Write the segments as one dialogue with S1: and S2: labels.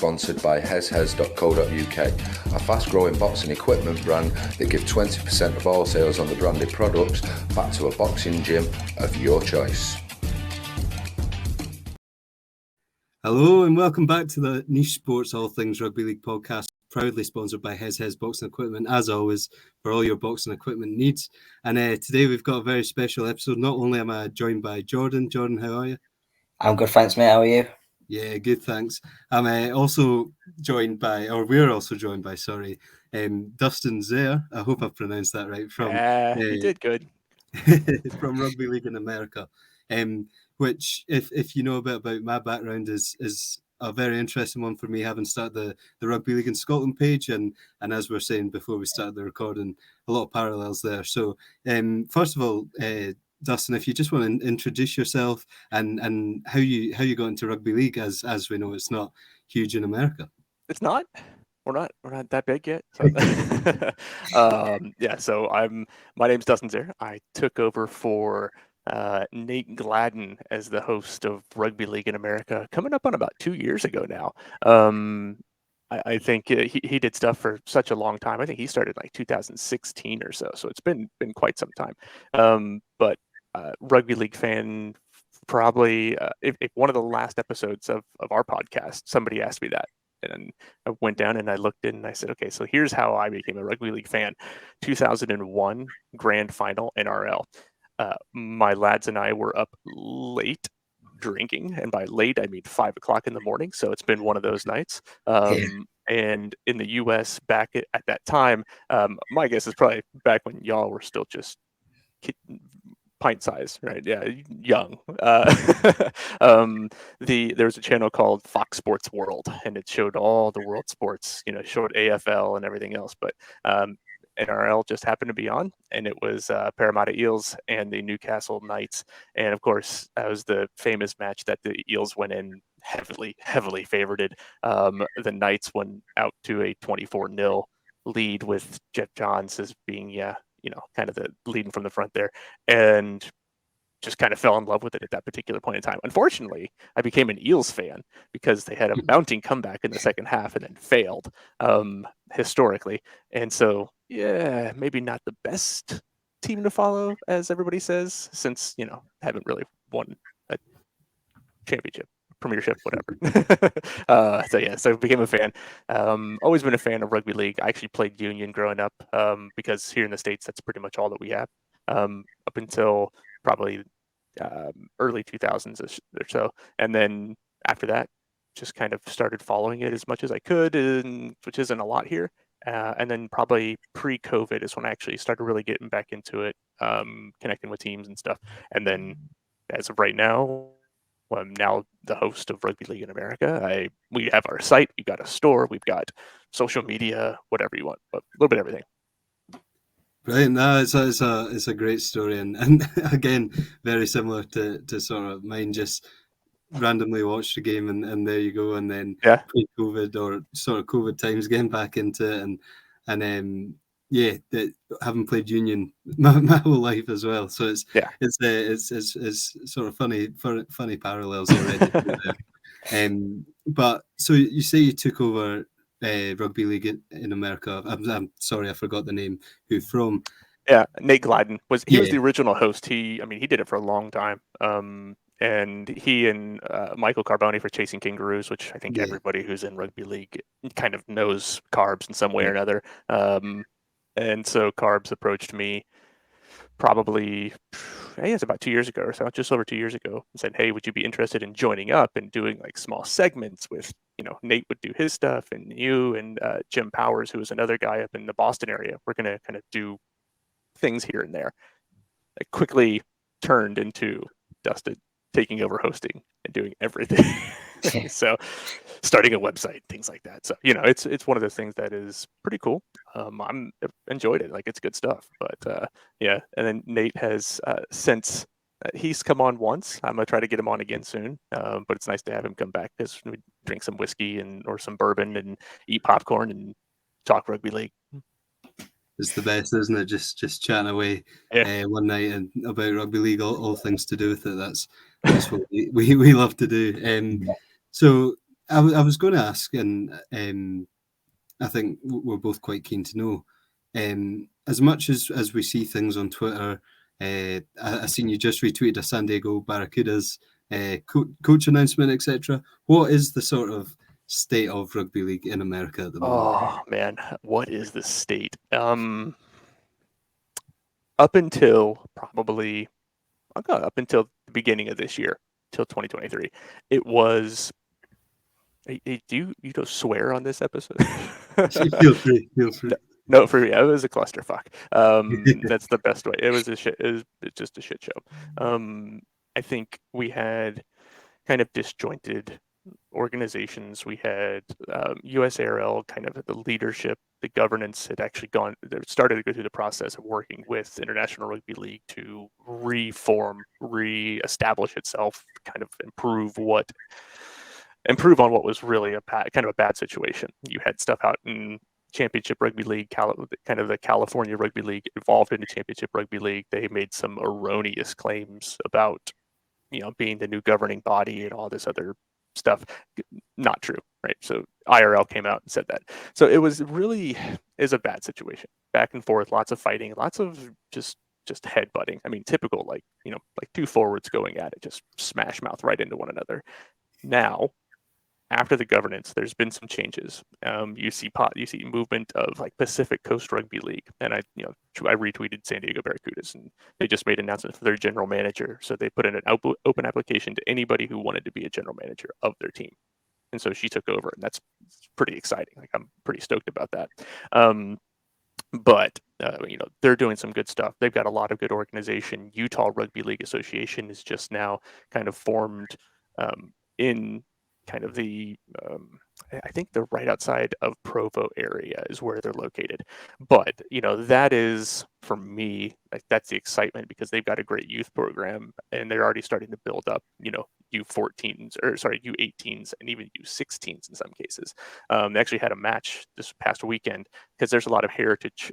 S1: sponsored by heshes.co.uk, a fast-growing boxing equipment brand that give 20% of all sales on the branded products back to a boxing gym of your choice.
S2: Hello and welcome back to the Niche Sports All Things Rugby League podcast, proudly sponsored by Hes Boxing Equipment, as always, for all your boxing equipment needs. And today we've got a very special episode. Not only am I joined by Jordan. Jordan, how are you?
S3: I'm good, thanks, mate. How are you?
S2: Yeah, good, thanks. I'm also joined by, or we're also joined by, Dustin there. I hope I've pronounced that right.
S4: You did good.
S2: From Rugby League in America. Which, if you know a bit about my background, is a very interesting one for me, having started the Rugby League in Scotland page, and as we were saying before we started the recording, a lot of parallels there. So, first of all, Dustin, if you just want to introduce yourself and how you got into Rugby League, as we know it's not huge in America.
S4: It's not. We're not that big yet. So. So my name's Dustin Zare. I took over for Nate Gladden as the host of Rugby League in America, coming up on about 2 years ago now. I think he did stuff for such a long time. I think he started like 2016 or so. So it's been quite some time. But Rugby League fan, probably if one of the last episodes of our podcast, somebody asked me that. And I went down and I looked in and I said, okay, so here's how I became a Rugby League fan. 2001 Grand Final NRL. My lads and I were up late drinking, and by late I mean 5 o'clock in the morning. So it's been one of those nights. And in the U.S. back at that time, my guess is probably back when y'all were still just pint size, right? Yeah, young. There was a channel called Fox Sports World, and it showed all the world sports. Showed AFL and everything else, but NRL just happened to be on, and it was Parramatta Eels and the Newcastle Knights, and of course that was the famous match that the Eels went in heavily favorited. The Knights went out to a 24-0 lead with Jeff Johns as being kind of the leading from the front there, and just kind of fell in love with it at that particular point in time. Unfortunately, I became an Eels fan because they had a mounting comeback in the second half and then failed historically. And so, yeah, maybe not the best team to follow, as everybody says, since, haven't really won a championship, premiership, whatever. So I became a fan. Always been a fan of rugby league. I actually played union growing up because here in the States, that's pretty much all that we have up until probably early 2000s or so. And then after that, just kind of started following it as much as I could, which isn't a lot here. And then probably pre-COVID is when I actually started really getting back into it, connecting with teams and stuff. And then as of right now, I'm now the host of Rugby League in America. We have our site, we've got a store, we've got social media, whatever you want, but a little bit of everything.
S2: Brilliant. No, it's a great story, and again, very similar to sort of mine. Just randomly watched the game, and there you go. And then pre-COVID or sort of COVID times, getting back into it, and having played union my whole life as well. So it's sort of funny parallels already there. But so you say you took over Rugby League in America. I'm sorry, I forgot the name. Who from?
S4: Yeah, Nate Gladden was the original host. He did it for a long time. And he and Michael Carboni for Chasing Kangaroos, which I think everybody who's in rugby league kind of knows Carbs in some way or another. And so Carbs approached me probably, it's about 2 years ago or so, just over 2 years ago, and said, hey, would you be interested in joining up and doing like small segments with, Nate would do his stuff, and you and Jim Powers, who was another guy up in the Boston area. We're going to kind of do things here and there. It quickly turned into Dustin taking over hosting and doing everything. So starting a website, things like that. So, it's one of those things that is pretty cool. I'm enjoyed it. Like, it's good stuff, but and then Nate has since he's come on once. I'm going to try to get him on again soon. But it's nice to have him come back because we drink some whiskey or some bourbon and eat popcorn and talk rugby league.
S2: It's the best, isn't it? Just chatting away one night and about rugby league, all things to do with it. That's what we love to do. So I was going to ask, and I think we're both quite keen to know. As much as we see things on Twitter, I seen you just retweeted a San Diego Barracudas coach announcement, etc. What is the sort of state of rugby league in America at the moment?
S4: Oh man, what is the state? Up until probably, up until the beginning of this year, till 2023, it was. Hey, do you don't swear on this episode?
S2: Feel free.
S4: No, for me, it was a clusterfuck. That's the best way. It was a shit. It was just a shit show. I think we had kind of disjointed organizations. We had USARL, kind of the leadership, the governance had actually started to go through the process of working with International Rugby League to re-establish itself, kind of improve on what was really kind of a bad situation. You had stuff out in Championship Rugby League, kind of the California Rugby League evolved into Championship Rugby League. They made some erroneous claims about, being the new governing body and all this other stuff. Not true, right? So IRL came out and said that. So it was really is a bad situation. Back and forth, lots of fighting, lots of just headbutting. I mean, typical, like two forwards going at it, just smash mouth right into one another. Now, after the governance, there's been some changes. You see movement of like Pacific Coast Rugby League, and I retweeted San Diego Barracudas, and they just made an announcement for their general manager. So they put in an open application to anybody who wanted to be a general manager of their team, and so she took over, and that's pretty exciting. Like, I'm pretty stoked about that. But they're doing some good stuff. They've got a lot of good organization. Utah Rugby League Association is just now kind of formed in kind of the I think they're right outside of Provo area is where they're located. But that is, for me, like, that's the excitement, because they've got a great youth program and they're already starting to build up U14s, or sorry, U18s, and even U16s in some cases. They actually had a match this past weekend, because there's a lot of heritage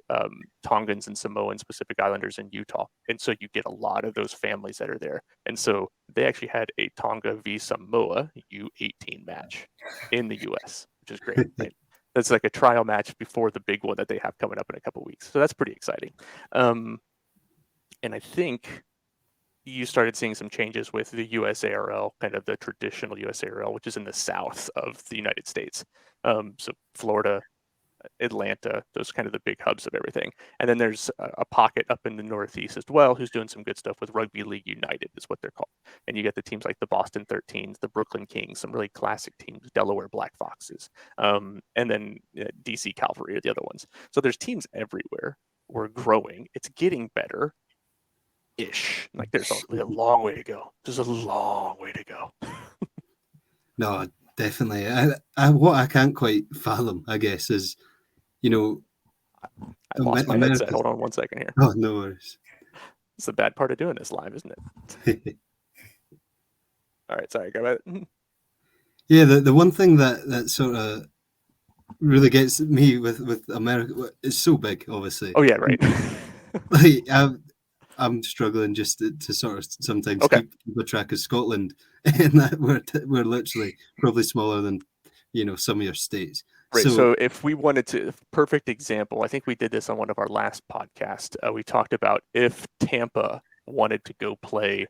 S4: Tongans and Samoans, Pacific Islanders in Utah, and so you get a lot of those families that are there. And so they actually had a Tonga v Samoa U18 match in the U.S., which is great. Right? That's like a trial match before the big one that they have coming up in a couple of weeks. So that's pretty exciting. And I think you started seeing some changes with the USARL, kind of the traditional USARL, which is in the south of the United States. So Florida, Atlanta, those kind of the big hubs of everything. And then there's a pocket up in the Northeast as well who's doing some good stuff with Rugby League United is what they're called. And you get the teams like the Boston 13s, the Brooklyn Kings, some really classic teams, Delaware Black Foxes, and then DC Cavalry are the other ones. So there's teams everywhere. We're growing. It's getting better. Ish. Like, there's a long way to go. There's a long way to go.
S2: No, definitely. What I can't quite fathom, I guess, is,
S4: I lost my headset. Hold on 1 second here.
S2: Oh, no worries.
S4: It's the bad part of doing this live, isn't it? All right, sorry, go ahead.
S2: Yeah, the one thing that sort of really gets me with America, it's so big, obviously.
S4: Oh yeah, right.
S2: Like, I'm struggling just to sort of sometimes keep a track of Scotland, and that we're literally probably smaller than some of your states.
S4: Right. So if we wanted to, perfect example, I think we did this on one of our last podcasts. We talked about if Tampa wanted to go play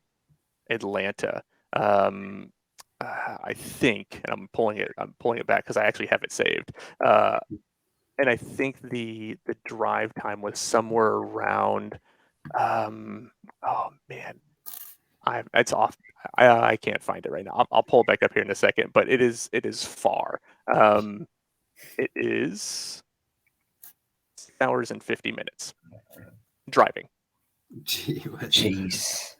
S4: Atlanta. I think, and I'm pulling it back because I actually have it saved. And I think the drive time was somewhere around. Oh man, it's off. I can't find it right now. I'll pull it back up here in a second. But it is far. It is 6 hours and 50 minutes driving.
S3: Jeez.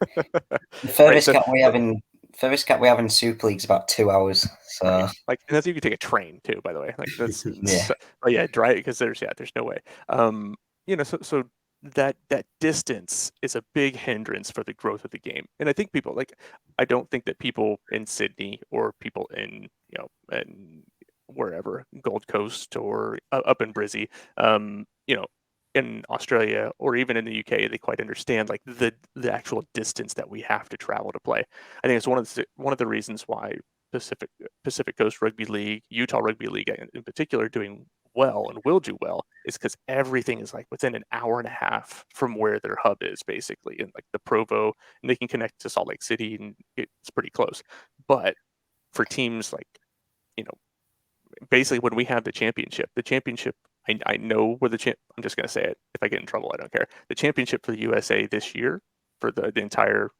S3: The furthest cap we have in Super League is about 2 hours. So
S4: and that's, you can take a train too, by the way. Like, that's
S3: yeah.
S4: Drive, because there's no way. So that distance is a big hindrance for the growth of the game. And I think I don't think that people in Sydney or people in in wherever, Gold Coast or up in Brizzy, in Australia or even in the UK, they quite understand like the actual distance that we have to travel to play. I think it's one of the reasons why Pacific Coast Rugby League, Utah Rugby League in particular, doing well and will do well is because everything is like within an hour and a half from where their hub is, basically, and like the Provo, and they can connect to Salt Lake City, and it's pretty close. But for teams like, basically when we have the championship, I know where I'm just going to say it. If I get in trouble, I don't care. The championship for the USA this year, for the entire,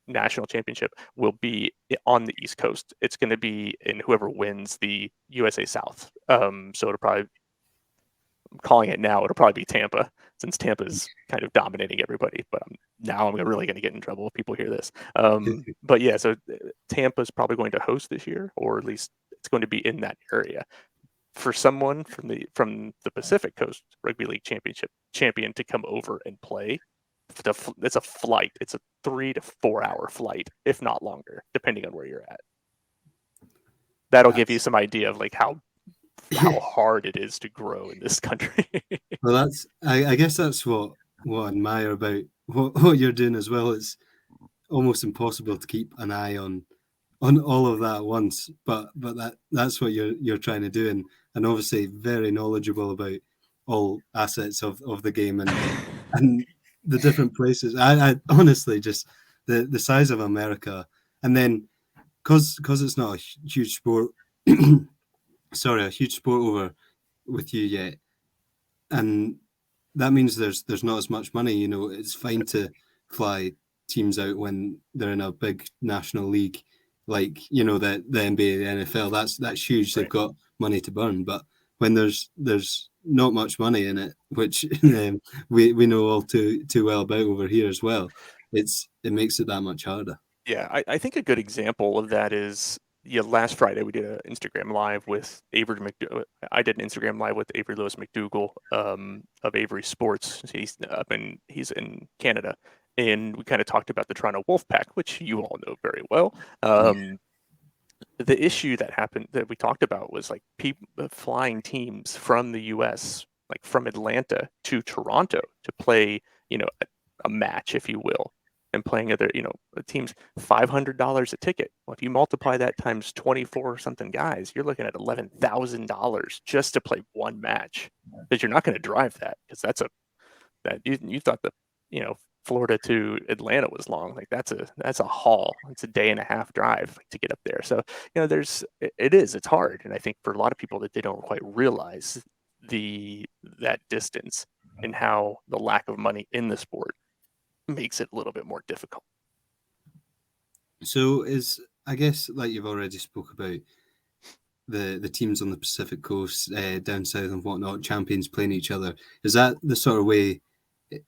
S4: national championship, will be on the East Coast. It's going to be in whoever wins the USA South. So it'll probably, I'm calling it now, it'll probably be Tampa, since Tampa's kind of dominating everybody. But now I'm really going to get in trouble if people hear this. But yeah, so Tampa's probably going to host this year, or at least it's going to be in that area. For someone from the Pacific Coast Rugby League champion to come over and play, it's a flight. It's a 3 to 4 hour flight, if not longer, depending on where you're at. That'll give you some idea of like how hard it is to grow in this country.
S2: Well, I guess that's what I admire about what you're doing as well. It's almost impossible to keep an eye on all of that at once, but that's what you're trying to do, and obviously very knowledgeable about all assets of the game and the different places. I honestly just the size of America, and then because it's not a huge sport, a huge sport over with you yet, and that means there's not as much money. It's fine to fly teams out when they're in a big national league, like the NBA, the NFL. That's huge. They've got money to burn. But when there's not much money in it, which we know all too well about over here as well, it makes it that much harder.
S4: Yeah, I think a good example of that is, last Friday we did an Instagram live with Avery McDougal. I did an Instagram live with Avery Lewis McDougal of Avery Sports. He's in Canada, and we kind of talked about the Toronto Wolfpack, which you all know very well. The issue that we talked about was like flying teams from the U.S., like from Atlanta to Toronto to play, a match, if you will, and playing other, teams, $500 a ticket. Well, if you multiply that times 24 something guys, you're looking at $11,000 just to play one match. Because you're not going to drive that, because you thought that, Florida to Atlanta was long. Like that's a haul. It's a day and a half drive to get up there. So, it's hard. And I think for a lot of people that they don't quite realize that distance and how the lack of money in the sport makes it a little bit more difficult.
S2: So I guess, like you've already spoke about, the teams on the Pacific Coast, down south and whatnot, champions playing each other. Is that the sort of way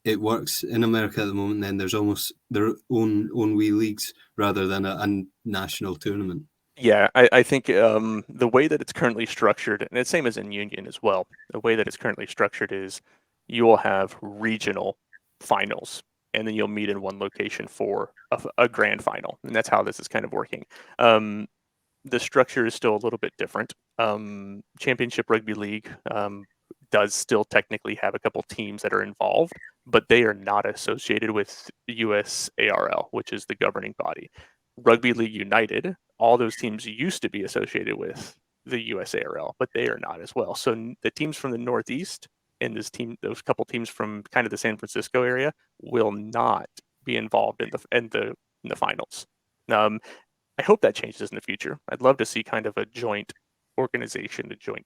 S2: it works in America at the moment? Then there's almost their own wee leagues rather than a national tournament.
S4: Yeah, I think the way that it's currently structured, and it's same as in Union as well, the way that it's currently structured is you will have regional finals, and then you'll meet in one location for a grand final. And that's how this is kind of working. The structure is still a little bit different. Championship Rugby League does still technically have a couple teams that are involved, but they are not associated with USARL, which is the governing body. Rugby League United, all those teams used to be associated with the USARL, but they are not as well. So the teams from the Northeast and those couple teams from kind of the San Francisco area will not be involved in the finals. I hope that changes in the future. I'd love to see kind of a joint organization, a joint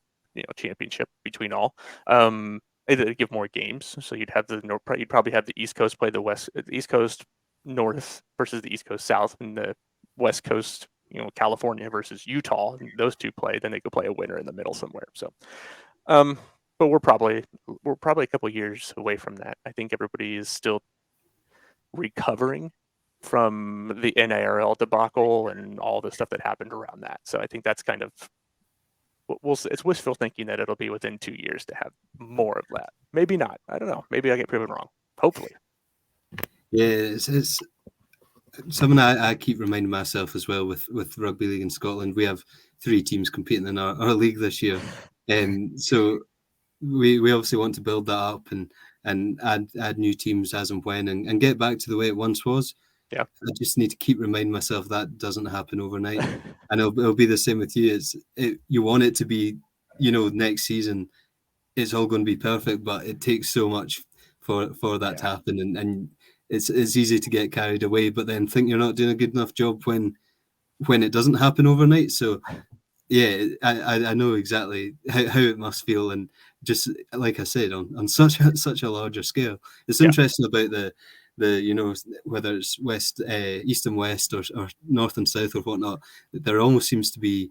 S4: championship between all. It'd give more games, so you'd probably have the East Coast play the East Coast North versus the East Coast South, and the West Coast, California versus Utah, and those two play. Then they could play a winner in the middle somewhere. So, but we're probably a couple years away from that. I think everybody is still recovering from the NIRL debacle and all the stuff that happened around that. So I think that's kind of it's wishful thinking that it'll be within 2 years to have more of that. Maybe not. I don't know. Maybe I get proven wrong. Hopefully.
S2: Yeah, it's something I keep reminding myself as well with Rugby League in Scotland. We have 3 teams competing in our league this year. So we obviously want to build that up and add new teams as and when and get back to the way it once was. I just need to keep reminding myself that doesn't happen overnight. And it'll be the same with you. You want it to be, next season, it's all going to be perfect, but it takes so much for that to happen. And it's easy to get carried away, but then think you're not doing a good enough job when it doesn't happen overnight. So yeah, I know exactly how it must feel, and just like I said, on such a larger scale, it's interesting about the whether it's west, east and west, or north and south or whatnot. There almost seems to be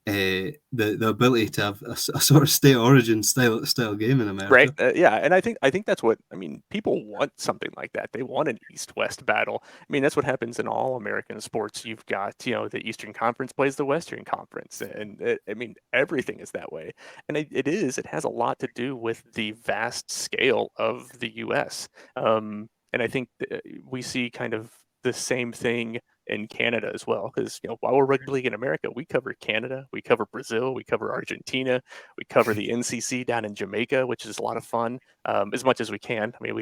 S2: the ability to have a sort of state origin style game in America.
S4: Right. And I think that's what, I mean, people want something like that. They want an East-West battle. I mean, that's what happens in all American sports. You've got, the Eastern Conference plays the Western Conference, and I mean, everything is that way. And it has a lot to do with the vast scale of the U.S. And I think we see kind of the same thing in Canada as well, because while we're rugby league in America, we cover Canada, we cover Brazil, we cover Argentina, we cover the NCC down in Jamaica, which is a lot of fun, as much as we can. I mean,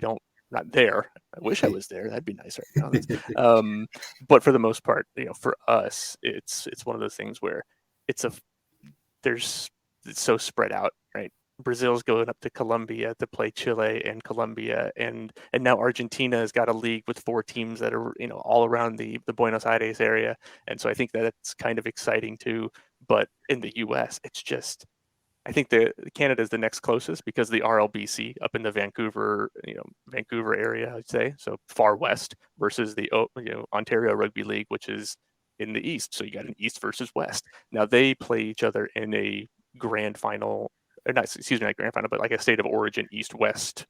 S4: not there. I wish I was there. That'd be nice right now. But for the most part, for us, it's one of those things where it's so spread out, right? Brazil's going up to Colombia to play Chile and Colombia, and now Argentina has got a league with 4 teams that are all around the Buenos Aires area, and so I think that's kind of exciting too. But in the U.S., it's just, I think Canada is the next closest, because the RLBC up in the Vancouver area, I'd say, so far west, versus the Ontario Rugby League, which is in the east. So you got an east versus west. Now they play each other in a grand final. Not grand final, but like a state of origin East-West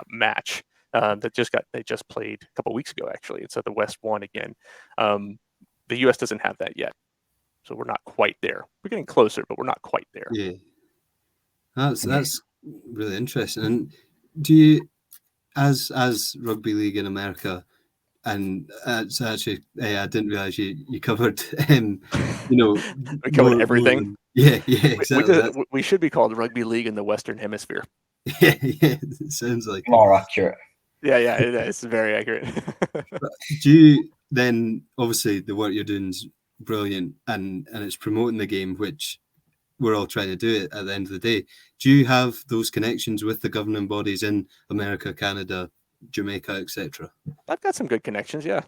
S4: match they just played a couple weeks ago, actually. And so the West won again. The U.S. doesn't have that yet, so we're not quite there. We're getting closer, but we're not quite there.
S2: Yeah, that's really interesting. And do you, as rugby league in America, and so actually, I didn't realize you covered,
S4: we covered everything.
S2: Yeah, exactly.
S4: We should be called Rugby League in the Western Hemisphere.
S2: Yeah, it sounds like
S3: more accurate.
S4: Yeah, it's very accurate.
S2: Do you then, obviously, the work you're doing is brilliant, and it's promoting the game, which we're all trying to do it at the end of the day. Do you have those connections with the governing bodies in America, Canada, Jamaica, etc.?
S4: I've got some good connections, yeah.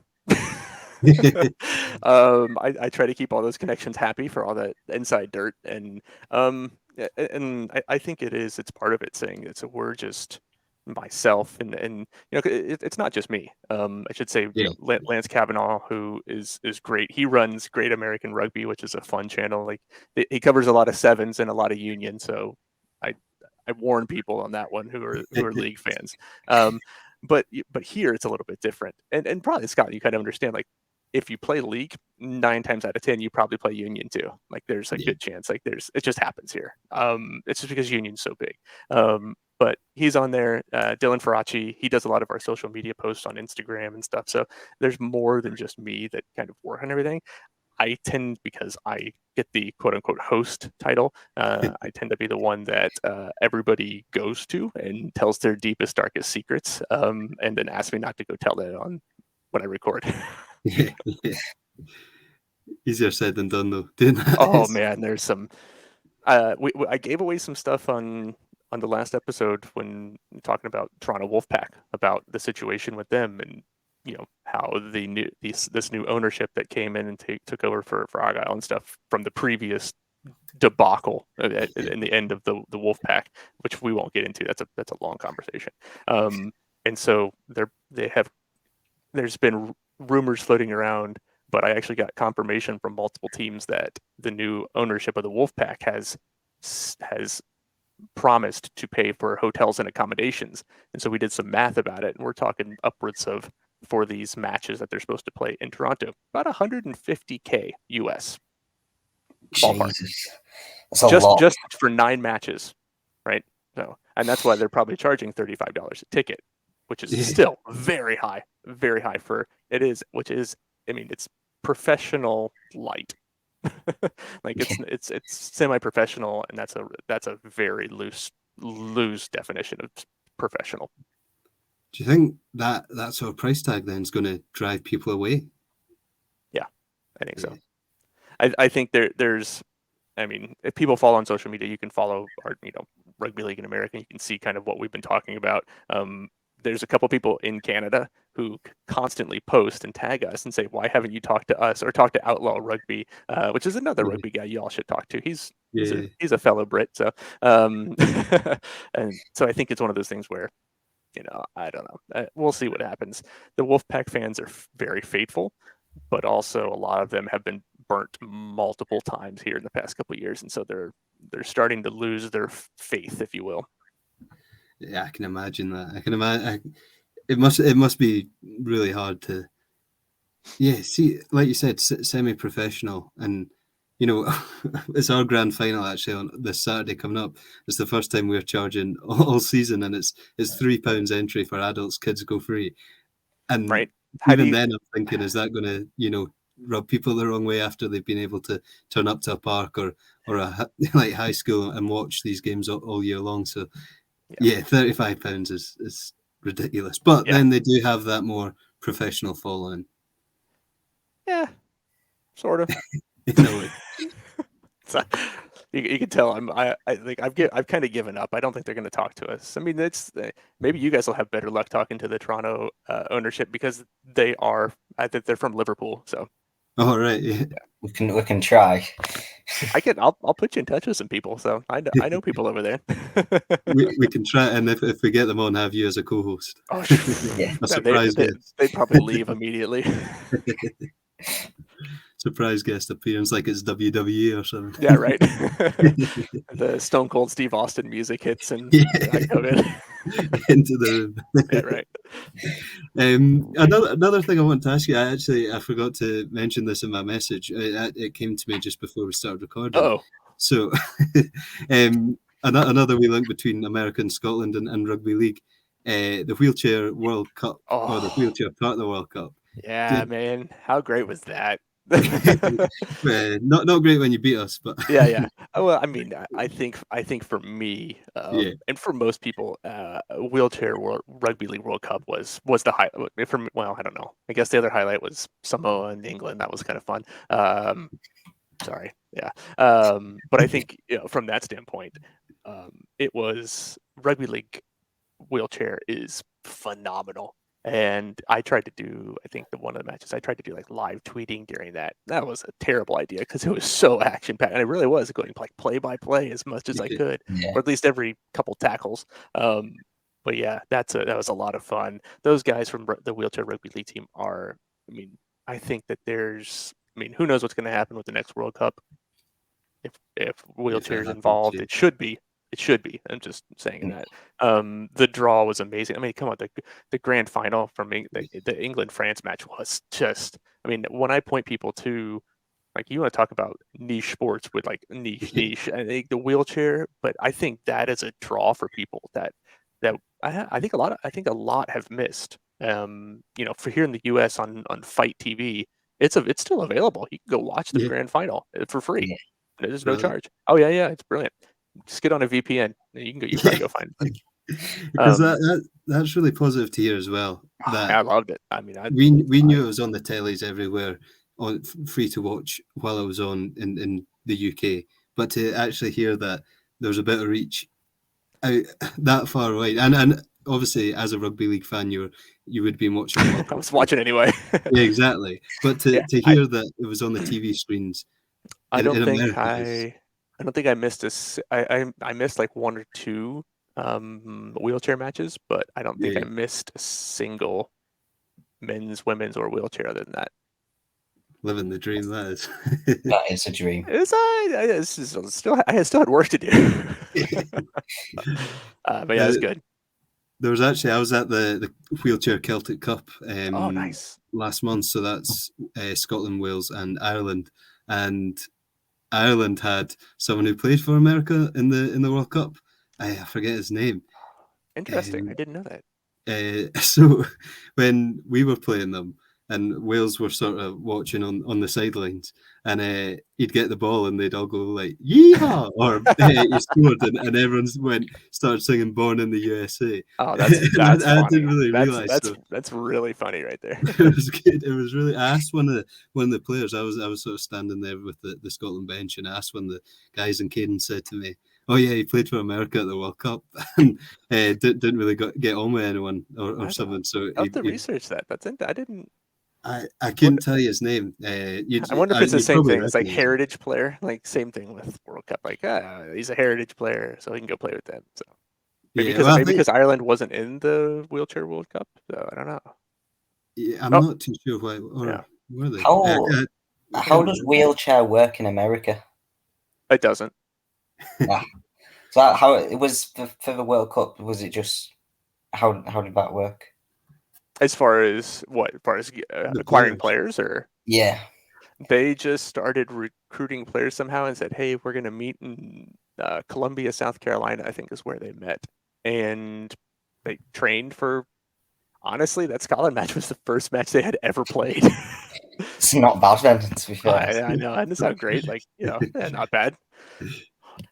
S4: I try to keep all those connections happy for all that inside dirt, and I think it's part of it, saying we're just myself, and it's not just me. I should say, Lance Kavanaugh, who is great. He runs Great American Rugby, which is a fun channel. Like, he covers a lot of sevens and a lot of union, so I warn people on that one who are league fans. But here it's a little bit different, and probably, Scott, you kind of understand, like, if you play league, 9 times out of 10 you probably play union too. Like, there's a good chance, like, it just happens here. It's just because union's so big. But he's on there. Dylan Faraci, he does a lot of our social media posts on Instagram and stuff, so there's more than just me that kind of work on everything. I tend, because I get the quote-unquote host title, I tend to be the one that everybody goes to and tells their deepest, darkest secrets, and then asks me not to go tell that on when I record.
S2: Yeah. Easier said than done, though. Doing that.
S4: Oh man, there's some. I gave away some stuff on the last episode when talking about Toronto Wolfpack, about the situation with them, and how this new ownership that came in and took over for Argyle and stuff from the previous debacle in the end of the Wolfpack, which we won't get into. That's a long conversation. And so there's been rumors floating around, but I actually got confirmation from multiple teams that the new ownership of the Wolfpack has promised to pay for hotels and accommodations. And so we did some math about it, and we're talking upwards of, for these matches that they're supposed to play in Toronto, about $150K US. Ballpark. Just for 9 matches, right? So, and that's why they're probably charging $35 a ticket, which is still very high for it is, which is, I mean, it's professional light. Like, it's semi-professional, and that's a very loose definition of professional.
S2: Do you think that sort of price tag then is going to drive people away?
S4: Yeah, I think so. I think there's, I mean, if people follow on social media, you can follow our, Rugby League in America. You can see kind of what we've been talking about. There's a couple people in Canada who constantly post and tag us and say, "Why haven't you talked to us or talked to Outlaw Rugby?" Which is another rugby guy you all should talk to. He's a fellow Brit, so and so I think it's one of those things where, I don't know. We'll see what happens. The Wolfpack fans are very faithful, but also a lot of them have been burnt multiple times here in the past couple of years, and so they're starting to lose their faith, if you will.
S2: Yeah, I can imagine that. I can imagine. It must be really hard to. Yeah, see, like you said, semi-professional, and it's our grand final actually on this Saturday coming up. It's the first time we're charging all season, and it's £3 entry for adults. Kids go free, and
S4: right.
S2: Then I'm thinking, is that going to rub people the wrong way after they've been able to turn up to a park or a like high school and watch these games all year long? So yeah, £35 is ridiculous, but then they do have that more professional following.
S4: Yeah, sort of. So, you can tell I've kind of given up. I don't think they're going to talk to us. I mean, maybe you guys will have better luck talking to the Toronto ownership because I think they're from Liverpool. So.
S2: Oh right, yeah.
S3: We can try.
S4: I'll put you in touch with some people. So I know people over there.
S2: we can try, and if we get them on, have you as a co-host.
S4: Oh,
S3: yeah.
S2: A surprise guest.
S4: They'd probably leave immediately.
S2: Surprise guest appearance, like it's WWE or something.
S4: Yeah, right. The Stone Cold Steve Austin music hits and I come in.
S2: Into the room.
S4: Yeah, right.
S2: Another thing I want to ask you, I forgot to mention this in my message. It came to me just before we started recording.
S4: Oh,
S2: so another wee link between America and Scotland and rugby league, the wheelchair World Cup or the wheelchair part of the World Cup.
S4: Yeah, man, how great was that?
S2: Not great when you beat us, but
S4: yeah. Well, I mean, I think for me, and for most people, wheelchair rugby league World Cup was the highlight. Well, I don't know. I guess the other highlight was Samoa and England. That was kind of fun. Sorry, yeah. But I think from that standpoint, it was rugby league wheelchair is phenomenal. And I tried to do, I think one of the matches, I tried to do like live tweeting during that. That was a terrible idea because it was so action packed, and it really was going like play by play as much as I could, or at least every couple tackles. But yeah, that was a lot of fun. Those guys from the wheelchair rugby league team are, I mean, I think that who knows what's going to happen with the next World Cup? If wheelchairs involved, it should be. It should be. I'm just saying that. The draw was amazing. I mean, come on, the grand final from the England-France match was just. I mean, when I point people to, like, you want to talk about niche sports with like niche. I think the wheelchair, but I think that is a draw for people that I think a lot have missed. For here in the U.S. on Fight TV, it's still available. You can go watch the grand final for free. Yeah. There's no charge. Oh yeah, it's brilliant. Just get on a VPN. You can go find it.
S2: Because that's really positive to hear as well.
S4: I loved it. I mean,
S2: we knew it was on the tellies everywhere, on free to watch while it was on in the UK. But to actually hear that there was a bit of reach out that far away, and obviously as a rugby league fan, you would be watching.
S4: I was watching anyway.
S2: Yeah, exactly. But to hear that it was on the TV screens,
S4: I don't think I missed I missed like one or two wheelchair matches, but I don't think I missed a single men's, women's, or wheelchair other than that.
S2: Living the dream, that is.
S3: That is a dream.
S4: I still had work to do. But yeah, it was good.
S2: There was actually, I was at the Wheelchair Celtic Cup
S4: nice.
S2: last month, so that's Scotland, Wales, and Ireland, and Ireland had someone who played for America in the World Cup. I forget his name.
S4: Interesting. I didn't know that.
S2: So when we were playing them, and Wales were sort of watching on the sidelines, and he'd get the ball and they'd all go like "Yeehaw!" or he scored, and everyone started singing "Born in the USA."
S4: Oh, that's
S2: I
S4: funny.
S2: didn't really realize
S4: that's really funny right there.
S2: It was good. It was really. I asked one of the players. I was sort of standing there with the Scotland bench, and I asked one of the guys, and Caden said to me, "Oh yeah, he played for America at the World Cup, and didn't really get on with anyone or something." So
S4: I have to research that. I didn't.
S2: I couldn't tell you his name.
S4: I wonder if it's the same thing. It's like heritage player, like same thing with World Cup. Like, he's a heritage player, so he can go play with them. So maybe because Ireland wasn't in the wheelchair World Cup, so I don't know.
S2: Yeah, I'm not too sure why. Were they?
S3: How does wheelchair work in America?
S4: It doesn't.
S3: So how it was for the World Cup? Was it just how did that work?
S4: As far as acquiring players, or they just started recruiting players somehow and said, "Hey, we're going to meet in Columbia, South Carolina." I think is where they met, and they trained for. Honestly, that Scotland match was the first match they had ever played.
S3: It's not bad then, to be fair.
S4: I know, and it sounded great. Like not bad.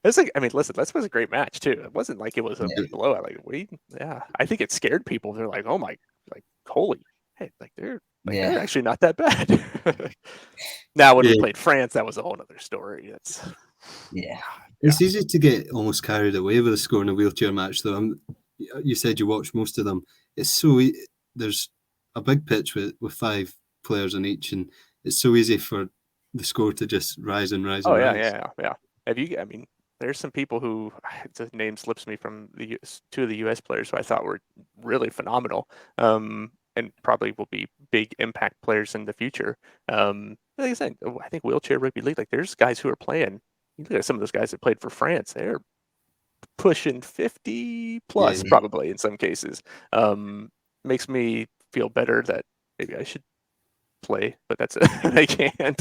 S4: It's like, I mean, listen, that was a great match too. It wasn't like it was a blowout. Like I think it scared people. They're like, "Oh my, like holy, hey, like they're actually not that bad." Now, when we played France, that was a whole other story.
S2: It's easy to get almost carried away with a score in a wheelchair match, though. You said you watched most of them. It's so there's a big pitch with 5 players on each, and it's so easy for the score to just rise and rise.
S4: Oh yeah. Have you? I mean, there's some people who the name slips me from two of the U.S. players who I thought were really phenomenal, and probably will be big impact players in the future. Like I said, I think wheelchair rugby league. Like there's guys who are playing. You look at some of those guys that played for France. They're pushing 50 plus probably in some cases. Makes me feel better that maybe I should play, but that's I can't.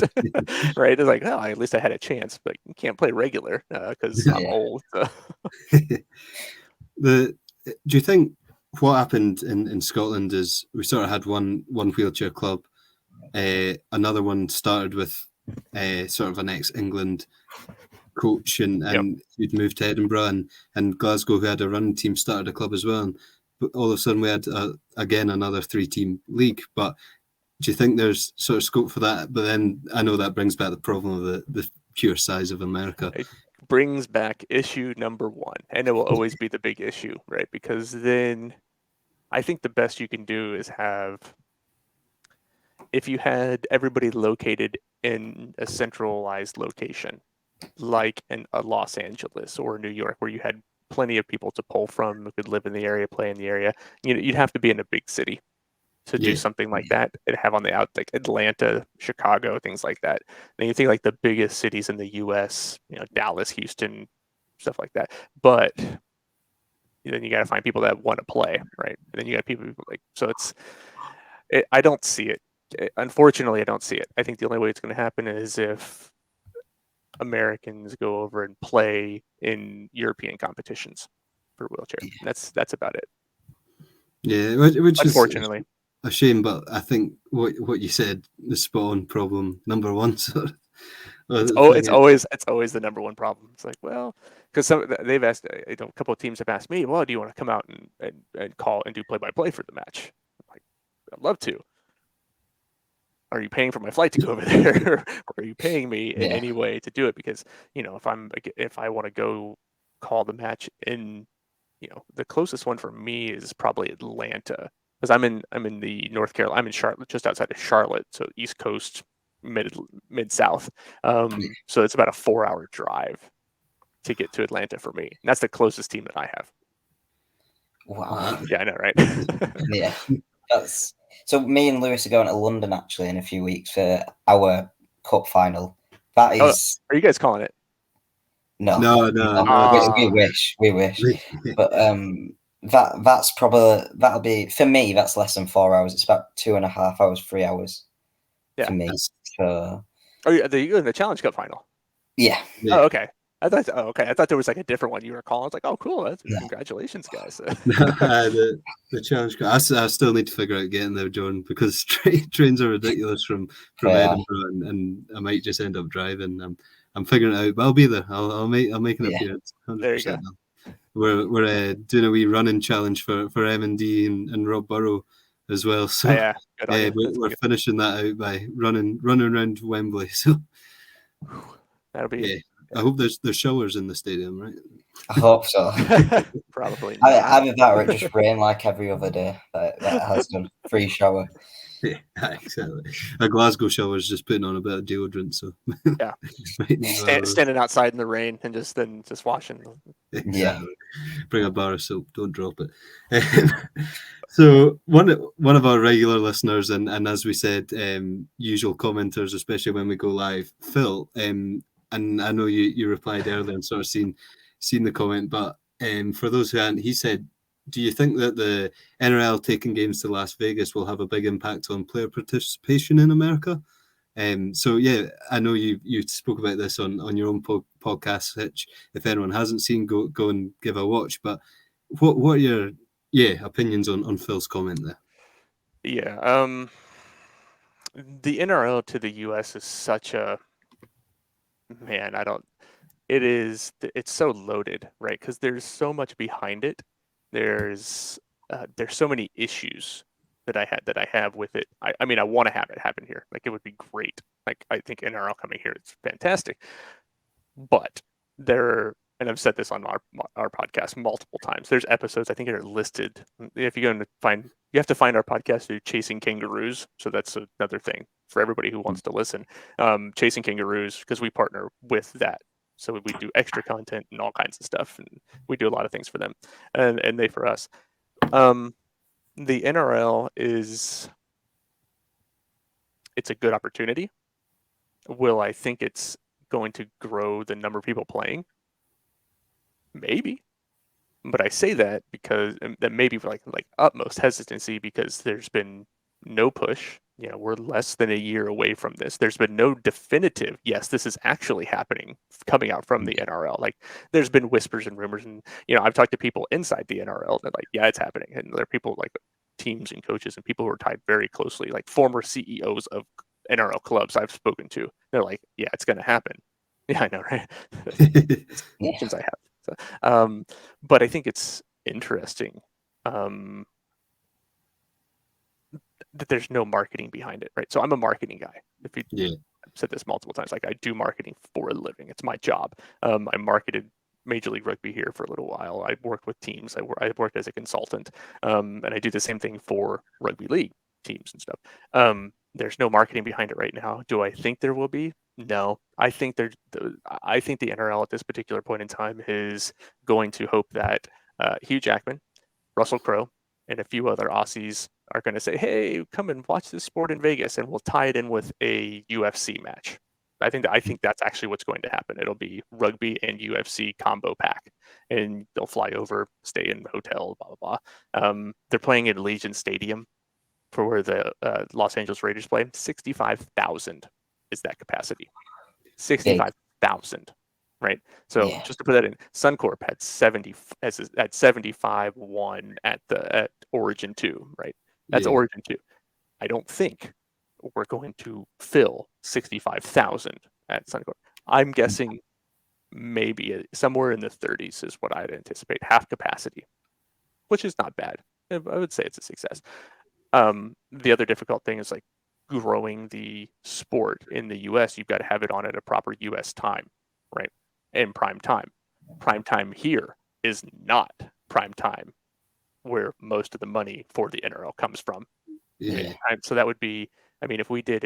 S4: Right? It's like, at least I had a chance, but you can't play regular because I'm old. So.
S2: Do you think what happened in Scotland is we sort of had one wheelchair club, another one started with sort of an ex-England coach, and he'd moved to Edinburgh, and Glasgow, who had a running team, started a club as well. But all of a sudden we had again another 3-team league. But do you think there's sort of scope for that? But then I know that brings back the problem of the pure size of America.
S4: It brings back issue number one, and it will always be the big issue, right? Because then I think the best you can do is if you had everybody located in a centralized location, like in a Los Angeles or New York, where you had plenty of people to pull from who could live in the area, play in the area. You'd have to be in a big city to do something like that and have on the out, like Atlanta, Chicago, things like that. And you think like the biggest cities in the U.S., Dallas, Houston, stuff like that. But then you got to find people that want to play, right? And then you got people like, so I don't see it. Unfortunately, I don't see it. I think the only way it's going to happen is if Americans go over and play in European competitions for wheelchair. That's about it.
S2: Yeah, which
S4: unfortunately
S2: is a shame, but I think what you said, the spawn problem number one.
S4: It's always the number one problem. It's like, well, because they've asked, a couple of teams have asked me, well, do you want to come out and call and do play-by-play for the match? I'm like, I'd love to. Are you paying for my flight to go over there, or are you paying me in any way to do it? Because if I want to go call the match in, the closest one for me is probably Atlanta, because I'm in the North Carolina. I'm in Charlotte, just outside of Charlotte, so East Coast, mid South. So it's about a 4-hour drive to get to Atlanta for me. And that's the closest team that I have.
S3: Wow.
S4: Yeah, I know, right?
S3: Yeah. So me and Lewis are going to London actually in a few weeks for our cup final. That is.
S4: Are you guys calling it?
S2: No.
S3: We wish. But that'll be, for me, that's less than 4 hours. It's about 2.5 hours, 3 hours for me. So.
S4: Are you in the Challenge Cup final?
S3: Yeah.
S4: Oh, okay. I thought, okay. I thought there was like a different one you were calling. I was like, oh, cool. Congratulations, guys.
S2: the challenge. I still need to figure out getting there, John, because trains are ridiculous from Edinburgh, and I might just end up driving. I'm figuring it out, but I'll be there. I'll make an appearance. 100%.
S4: There you go.
S2: We're doing a wee running challenge for M&D and Rob Burrow as well. So we're finishing that out by running around Wembley. So
S4: that'll be.
S2: I hope there's showers in the stadium, right?
S3: I hope so.
S4: Probably.
S3: Either that or it just rain like every other day. That has done. Free shower.
S2: Yeah, exactly. A Glasgow shower is just putting on a bit of deodorant, so
S4: yeah, standing outside in the rain and just washing.
S2: Exactly. Yeah, bring a bar of soap, don't drop it. So one of our regular listeners, and as we said, usual commenters, especially when we go live, Phil. And I know you replied earlier and sort of seen the comment, but for those who hadn't, he said, do you think that the NRL taking games to Las Vegas will have a big impact on player participation in America? So yeah, I know you spoke about this on your own podcast, which if anyone hasn't seen, go and give a watch. But what are your opinions on Phil's comment there?
S4: Yeah, the NRL to the US is such a it's so loaded, right? Because there's so much behind it. There's so many issues that I have with it. I mean, I want to have it happen here. Like, it would be great. Like, I think NRL coming here, it's fantastic. But and I've said this on our podcast multiple times. There's episodes I think that are listed. If you go and you have to find our podcast through Chasing Kangaroos. So that's another thing for everybody who wants to listen. Chasing Kangaroos, because we partner with that. So we do extra content and all kinds of stuff, and we do a lot of things for them, and they for us. The NRL it's a good opportunity. Will I think it's going to grow the number of people playing? Maybe, but I say that because that maybe like utmost hesitancy because there's been no push. We're less than a year away from this. There's been no definitive, yes, this is actually happening coming out from the NRL. Like, there's been whispers and rumors, and I've talked to people inside the NRL that like, yeah, it's happening. And there are people like teams and coaches and people who are tied very closely, like former CEOs of NRL clubs I've spoken to. They're like, yeah, it's going to happen. Yeah, I know, right? Questions I have. So, but I think it's interesting. That there's no marketing behind it, right? So I'm a marketing guy. I've said this multiple times, like I do marketing for a living. It's my job. I marketed Major League Rugby here for a little while. I worked with teams. I worked as a consultant, and I do the same thing for rugby league teams and stuff. There's no marketing behind it right now. Do I think there will be? No. I think the NRL at this particular point in time is going to hope that Hugh Jackman, Russell Crowe, and a few other Aussies are going to say, hey, come and watch this sport in Vegas, and we'll tie it in with a UFC match. I think that's actually what's going to happen. It'll be rugby and UFC combo pack, and they'll fly over, stay in hotel, blah, blah, blah. They're playing at Allegiant Stadium for where the Los Angeles Raiders play. 65,000 is that capacity. 65,000. Right. So just to put that in, Suncorp had 75-1 at Origin 2, right? That's Origin 2. I don't think we're going to fill 65,000 at Suncorp. I'm guessing maybe somewhere in the 30s is what I'd anticipate, half capacity, which is not bad. I would say it's a success. The other difficult thing is like growing the sport in the US. You've got to have it on at a proper US time, right? In prime time. Prime time here is not prime time where most of the money for the NRL comes from.
S2: Yeah.
S4: So that would be, I mean, if we did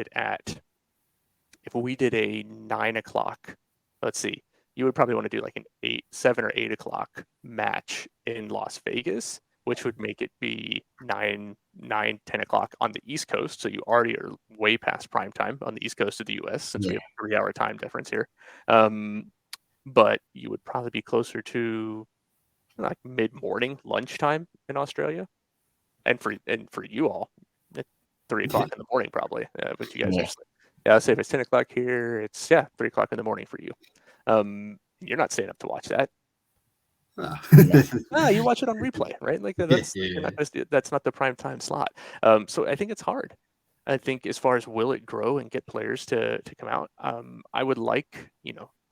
S4: a 9 o'clock, let's see, you would probably want to do like an 7 or 8 o'clock match in Las Vegas, which would make it be 9, 10 o'clock on the East Coast. So you already are way past prime time on the East Coast of the US since we have a 3-hour time difference here. But you would probably be closer to like mid-morning lunchtime in Australia, and for you all, at 3 o'clock in the morning probably. But you guys are, I'll say if it's 10 o'clock here, it's 3 o'clock in the morning for you. You're not staying up to watch that.
S2: Ah.
S4: You watch it on replay, right? Like that's that's not the prime time slot. So I think it's hard. I think as far as will it grow and get players to come out, I would like,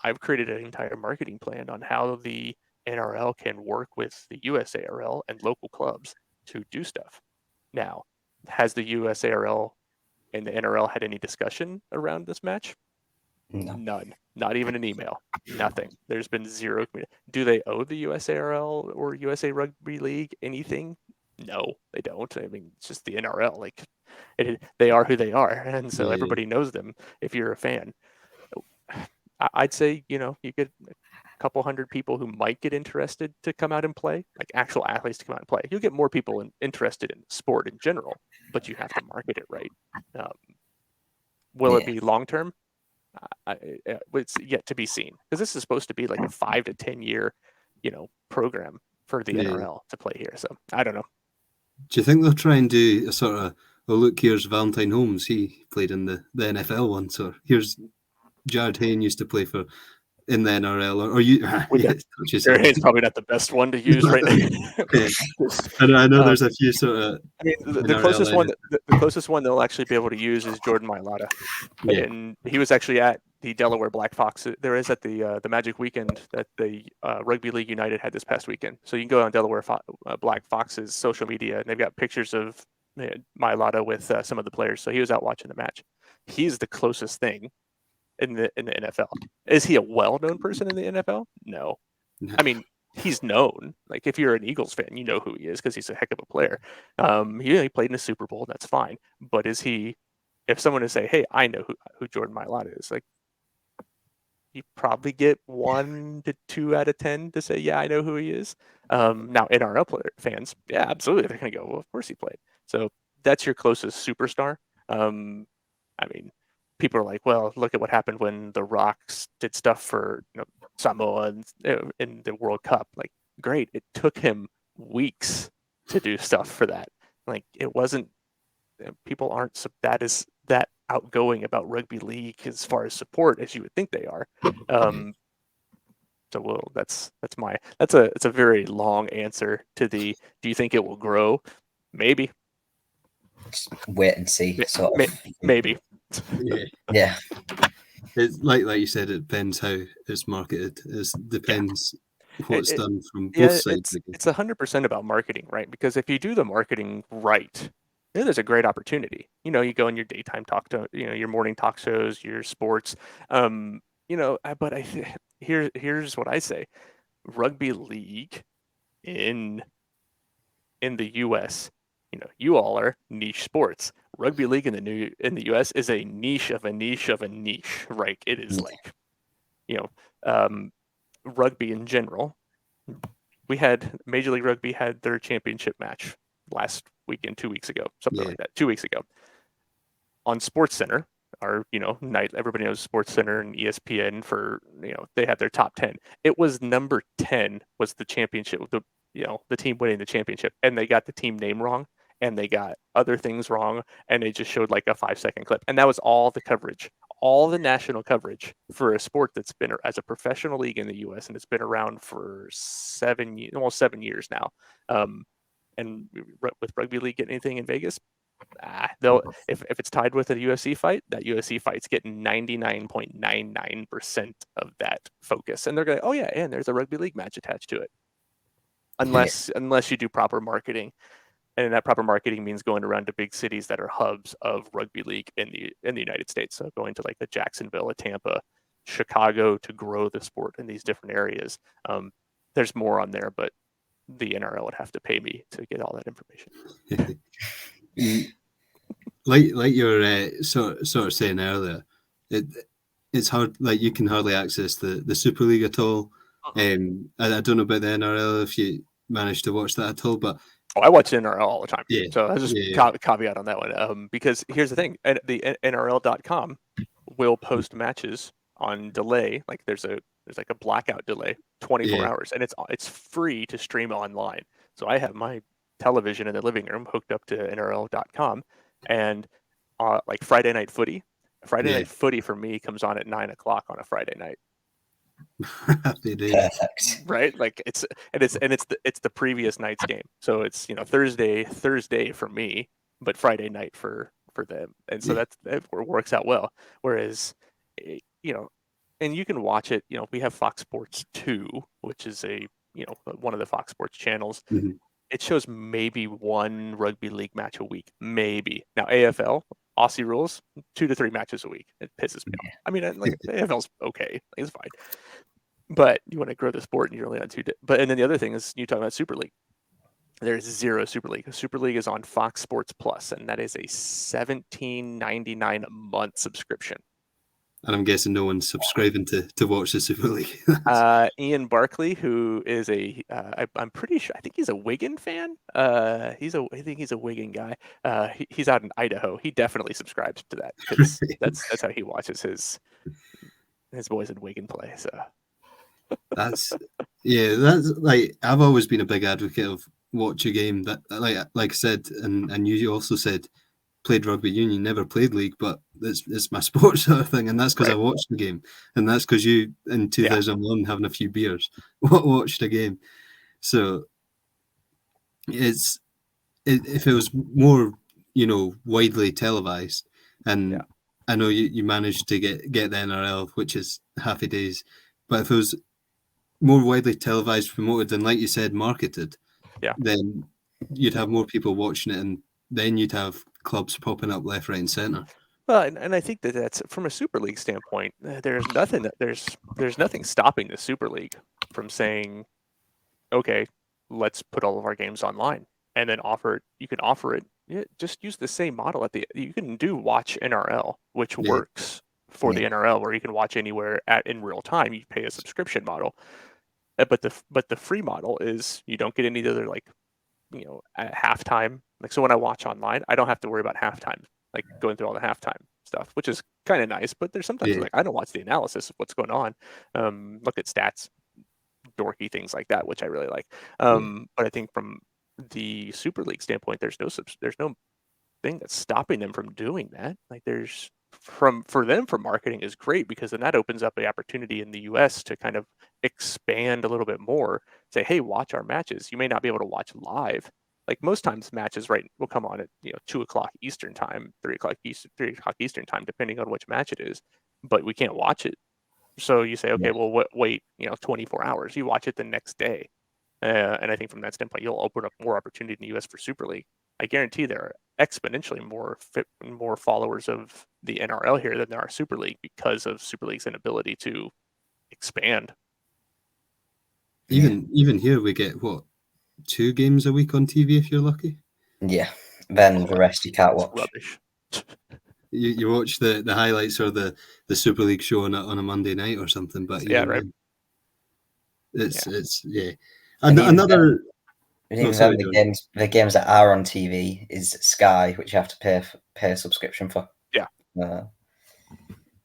S4: I've created an entire marketing plan on how the NRL can work with the USARL and local clubs to do stuff. Now, has the USARL and the NRL had any discussion around this match?
S3: No.
S4: None. Not even an email. Nothing. There's been zero. Do they owe the USARL or USA Rugby League anything? No, they don't. I mean, it's just the NRL. Like, they are who they are, and so everybody knows them. If you're a fan, I'd say you get a couple hundred people who might get interested to come out and play, like actual athletes to come out and play. You'll get more people interested in sport in general, but you have to market it right. Will it be long term? It's yet to be seen, because this is supposed to be like a 5 to 10 year, program for the NRL to play here. So I don't know.
S2: Do you think they'll try and do a sort of, look, here's Valentine Holmes. He played in the NFL once, or here's Jared Hayne used to play in the NRL, or you.
S4: Jared Hayne's probably not the best one to use right now.
S2: I know there's a few sort of.
S4: I mean, the closest one, the closest one they'll actually be able to use is Jordan Mailata, and he was actually at the Delaware Black Fox. There is at the Magic Weekend that the Rugby League United had this past weekend. So you can go on Delaware Black Fox's social media, and they've got pictures of Mailata with some of the players. So he was out watching the match. He's the closest thing in the NFL. Is he a well-known person in the NFL? No. I mean, he's known. Like, if you're an Eagles fan, you know who he is because he's a heck of a player. He played in a Super Bowl. That's fine. But is he? If someone to say, "Hey, I know who Jordan Mailata is," like, you probably get 1 to 2 out of 10 to say, "Yeah, I know who he is." Now, NRL fans, yeah, absolutely, they're going to go, "Well, of course he played." So that's your closest superstar. I mean, people are like, well, look at what happened when the Rocks did stuff for Samoa in the World Cup. Like, great. It took him weeks to do stuff for that. Like, it wasn't, people aren't that outgoing about rugby league as far as support as you would think they are. So that's a very long answer to the, do you think it will grow? Maybe.
S3: Just wait and see.
S4: Maybe.
S3: Yeah.
S2: It's like you said, it depends how it's marketed. It depends what's done from both sides.
S4: It's 100% about marketing, right? Because if you do the marketing right, there's a great opportunity. You go in your daytime talk to, your morning talk shows, your sports. But here's what I say: rugby league in the U.S. You all are niche sports. Rugby league in the U.S. is a niche of a niche of a niche, right? It is like, rugby in general. We had Major League Rugby had their championship match last weekend, 2 weeks ago, something like that. 2 weeks ago on SportsCenter. Our night, everybody knows SportsCenter and ESPN for they had their top 10. It was number 10 was the championship, the team winning the championship, and they got the team name wrong, and they got other things wrong, and they just showed like a 5-second clip, and that was all the coverage, all the national coverage for a sport that's been as a professional league in the U.S. and it's been around for almost 7 years now. And with rugby league getting anything in Vegas, they'll if it's tied with a UFC fight, that UFC fight's getting 99.99% of that focus, and they're going, oh yeah, and there's a rugby league match attached to it. Unless you do proper marketing, and that proper marketing means going around to big cities that are hubs of rugby league in the United States. So going to like a Jacksonville, a Tampa, Chicago to grow the sport in these different areas. There's more on there, but the NRL would have to pay me to get all that information.
S2: like you were sort of saying earlier, it's hard. Like, you can hardly access the Super League at all. I don't know about the NRL if you managed to watch that at all, but
S4: I watch NRL all the time.
S2: Yeah.
S4: So I just caveat on that one. Because here's the thing: the NRL.com will post matches on delay. Like there's like a blackout delay, 24 hours, and it's free to stream online. So I have my television in the living room hooked up to NRL.com, and like Friday night footy for me comes on at 9 o'clock on a Friday night.
S2: Happy days.
S3: Perfect.
S4: Right? Like it's the previous night's game. So it's, you know, Thursday for me, but Friday night for them. And so that works out well. Whereas, you know, and you can watch it, you know, we have Fox Sports 2, which is one of the Fox Sports channels.
S2: Mm-hmm.
S4: It shows maybe one rugby league match a week, maybe. Now AFL, Aussie rules, 2 to 3 matches a week. It pisses me off. I mean, like AFL's okay, like, it's fine. But you want to grow the sport, and you're only on 2. But and then the other thing is, you talk about Super League. There's 0 Super League. Super League is on Fox Sports Plus, and that is a $17.99 a month subscription.
S2: And I'm guessing no one's subscribing to watch the Super League.
S4: Ian Barkley, who is I'm pretty sure, I think he's a Wigan fan. I think he's a Wigan guy. He's out in Idaho. He definitely subscribes to that, because that's how he watches his boys in Wigan play. So
S2: that's like, I've always been a big advocate of watch a game that, like I said, and you also said, played rugby union, never played league, but it's my sport sort of thing, and that's because I watched the game, and that's because you, in 2001, having a few beers, watched a game. So if it was more, you know, widely televised, and I know you managed to get the NRL, which is happy days, but if it was more widely televised, promoted, and like you said, marketed, then you'd have more people watching it, and then you'd have clubs popping up left, right, and centre.
S4: Well, and I think that's from a Super League standpoint. There's nothing stopping the Super League from saying, okay, let's put all of our games online, and then offer it. You can offer it. Just use the same model you can do Watch NRL, which works for the NRL, where you can watch anywhere in real time. You pay a subscription model, but the free model is you don't get any other, like, you know, at halftime. Like, so when I watch online, I don't have to worry about halftime, like going through all the halftime stuff, which is kind of nice. But there's sometimes like, I don't watch the analysis of what's going on. Look at stats, dorky things like that, which I really like. But I think from the Super League standpoint, there's no thing that's stopping them from doing that. Like, for them, for marketing is great, because then that opens up the opportunity in the US to kind of expand a little bit more. Say, hey, watch our matches. You may not be able to watch live. Like, most times matches will come on at 2:00 Eastern time, 3:00 Eastern time, depending on which match it is. But we can't watch it. So you say, okay, well, wait 24 hours. You watch it the next day. And I think from that standpoint, you'll open up more opportunity in the US for Super League. I guarantee there are exponentially more followers of the NRL here than there are Super League, because of Super League's inability to expand.
S2: Even here, we get 2 games a week on TV if you're lucky.
S3: Yeah, then the rest you can't watch.
S4: Rubbish.
S2: You watch the highlights or the Super League show on a Monday night or something. But
S4: right.
S2: It's another.
S3: The games that are on TV is Sky, which you have to pay a subscription for.
S4: Yeah.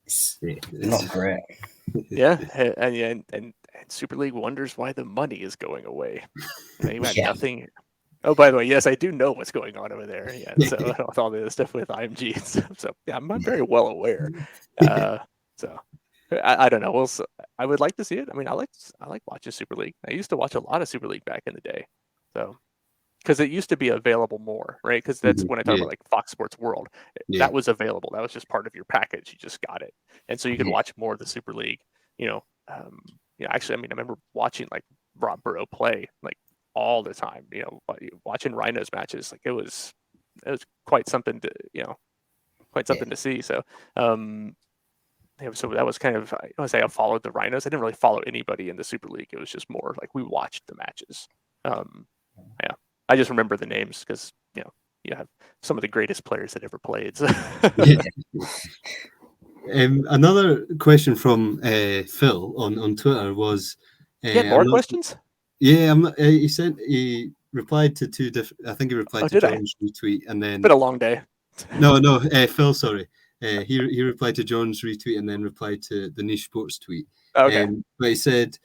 S3: It's not great.
S4: Yeah, and Super League wonders why the money is going away. They have nothing. Oh, by the way, yes, I do know what's going on over there. Yeah, so with all the stuff with IMG and stuff. So yeah, I'm very well aware. So I don't know. I would like to see it. I mean, I like watching Super League. I used to watch a lot of Super League back in the day. So, because it used to be available more, right? Because that's when I talk about like Fox Sports World. That was available. That was just part of your package. You just got it, and so you could watch more of the Super League. Actually, I mean, I remember watching like Rob Burrow play like all the time. Watching Rhinos matches, like it was quite something to to see. So, so that was kind of, I want to say, I followed the Rhinos. I didn't really follow anybody in the Super League. It was just more like we watched the matches. I just remember the names because you have some of the greatest players that ever played. So.
S2: Another question from Phil on Twitter was.
S4: You had more questions?
S2: Yeah, he replied to 2 different. I think he replied to John's retweet, and then.
S4: It's been a long day.
S2: No, Phil, sorry. He replied to John's retweet and then replied to the Niche Sports tweet.
S4: Okay.
S2: But he said,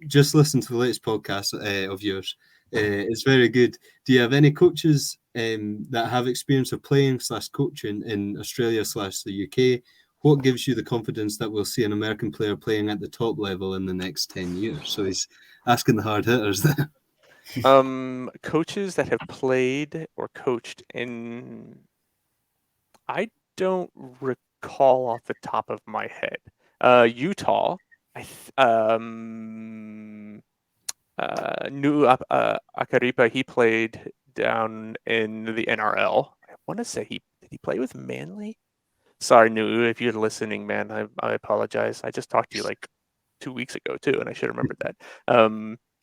S2: just listen to the latest podcast of yours. It's very good. Do you have any coaches that have experience of playing / coaching in Australia / the UK, what gives you the confidence that we'll see an American player playing at the top level in the next 10 years? So he's asking the hard hitters there.
S4: Coaches that have played or coached in, I don't recall off the top of my head. Utah, Nuu Akaripa, he played down in the NRL. I want to say did he play with Manly? Sorry, Nuu, if you're listening, man, I apologize. I just talked to you like 2 weeks ago too, and I should have remembered that.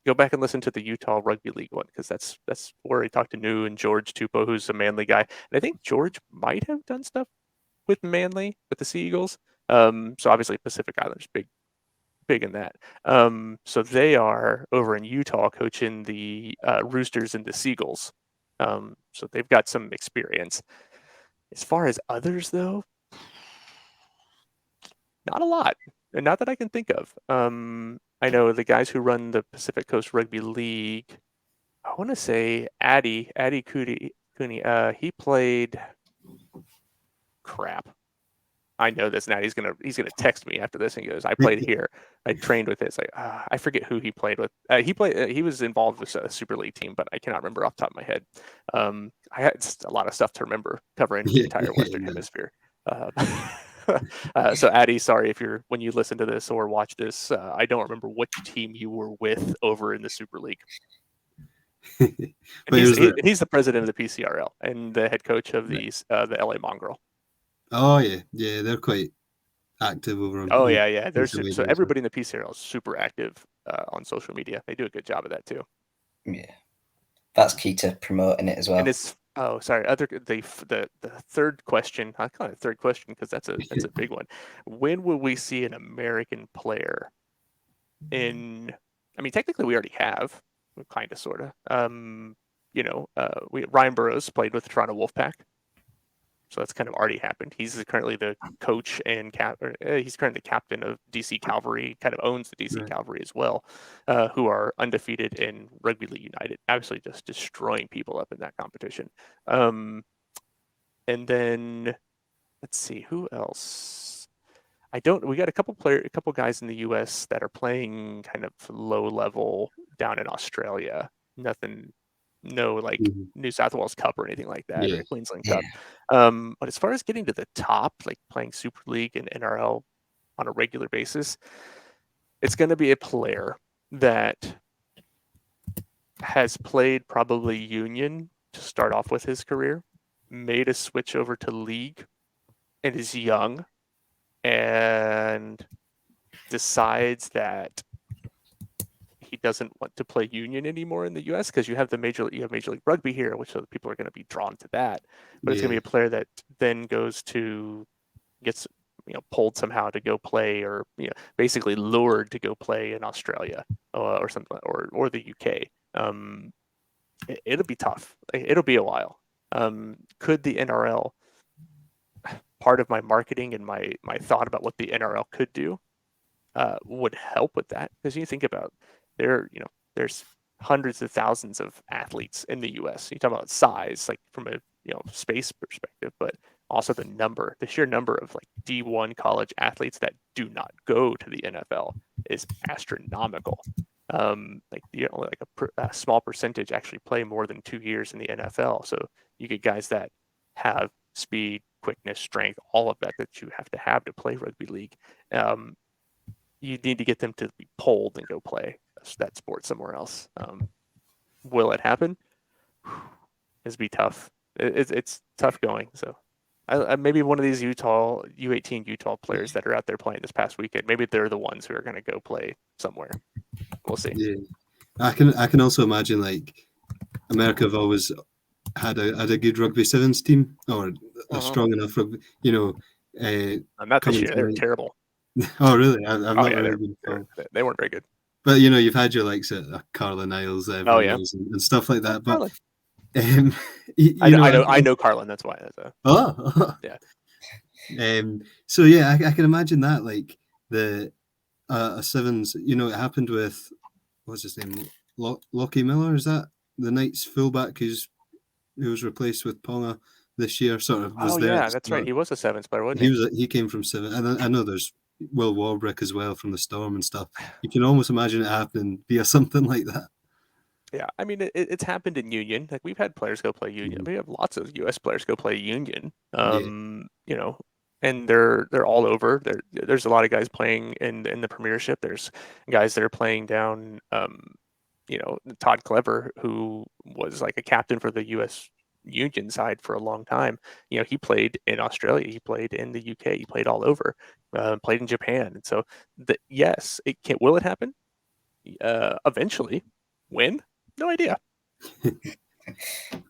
S4: Go back and listen to the Utah Rugby League one, because that's where I talked to Nuu and George Tupou, who's a Manly guy, and I think George might have done stuff with Manly with the Sea Eagles. So obviously Pacific Islanders big in that. So they are over in Utah coaching the Roosters and the Seagulls. So they've got some experience. As far as others, though, not a lot, and not that I can think of. I know the guys who run the Pacific Coast Rugby League. I want to say Addy Cooney. He played. Crap. I know this now. He's gonna text me after this, and he goes, "I played here. I trained with this." I forget who he played with. He was involved with a Super League team, but I cannot remember off the top of my head. I had a lot of stuff to remember covering the entire Western Hemisphere. So Addy, sorry when you listen to this or watch this, I don't remember which team you were with over in the Super League. He's the president of the PCRL and the head coach of the LA Mongrel.
S2: Oh yeah, they're quite active over on.
S4: Oh yeah. So everybody in the PCRL is super active on social media. They do a good job of that too.
S3: Yeah, that's key to promoting it as well.
S4: And it's the third question. I call it a third question because that's a big one. When will we see an American player in? I mean, technically, we already have, kind of, sort of. Ryan Burroughs played with the Toronto Wolfpack. So that's kind of already happened. He's currently the coach and he's currently the captain of DC Cavalry, kind of owns the DC Cavalry as well, who are undefeated in Rugby League United, absolutely just destroying people up in that competition. And then let's see, who else? We got a couple guys in the US that are playing kind of low level down in Australia. No New South Wales Cup or anything like that, or Queensland Cup. But as far as getting to the top, like playing Super League and NRL on a regular basis, it's going to be a player that has played probably Union to start off with his career, made a switch over to League, and is young, and decides that he doesn't want to play Union anymore in the U.S. because you have Major League Rugby here, which people are going to be drawn to that. But it's going to be a player that then gets pulled somehow to go play, or basically lured to go play in Australia or something, or the UK. It'll be tough. It'll be a while. Could the NRL, part of my marketing and my thought about what the NRL could do, would help with that? Because you think about there's hundreds of thousands of athletes in the U.S. You talk about size, like from a space perspective, but also the sheer number of like D1 college athletes that do not go to the NFL is astronomical. Like a small percentage actually play more than 2 years in the NFL. So you get guys that have speed, quickness, strength, all of that you have to play rugby league. You need to get them to be pulled and go play that sport somewhere else. Will it happen? It's be tough. It's tough going. So maybe one of these U18 Utah players that are out there playing this past weekend, maybe they're the ones who are going to go play somewhere. We'll see.
S2: Yeah, I can also imagine like America have always had a good rugby sevens team, or a strong enough rugby.
S4: Not this year. They were terrible.
S2: Oh really? I've not really been.
S4: They weren't very good.
S2: But you've had your likes at Carla Niles, and stuff like that. But
S4: I know Carlin. That's why.
S2: Yeah. So yeah, I can imagine that, like the a sevens. It happened with, what's his name, Lockie Miller. Is that the Knights fullback who was replaced with Ponga this year. Sort of was
S4: Oh
S2: there.
S4: yeah, that's right. He was a Sevens player, wasn't he?
S2: He came from Seven, and I know there's Will Warbrick as well from the Storm and stuff. You can almost imagine it happening via something like that.
S4: Yeah, I mean it's happened in Union. Like we've had players go play Union. We have lots of U.S. players go play Union. You know, and they're all over. There's a lot of guys playing in the Premiership. There's guys that are playing down. You know, Todd Clever, who was like a captain for the U.S. Union side for a long time. You know, he played in Australia. He played in the UK. He played all over. Played in Japan. And so, yes, it can. Will it happen? Eventually. When? No idea.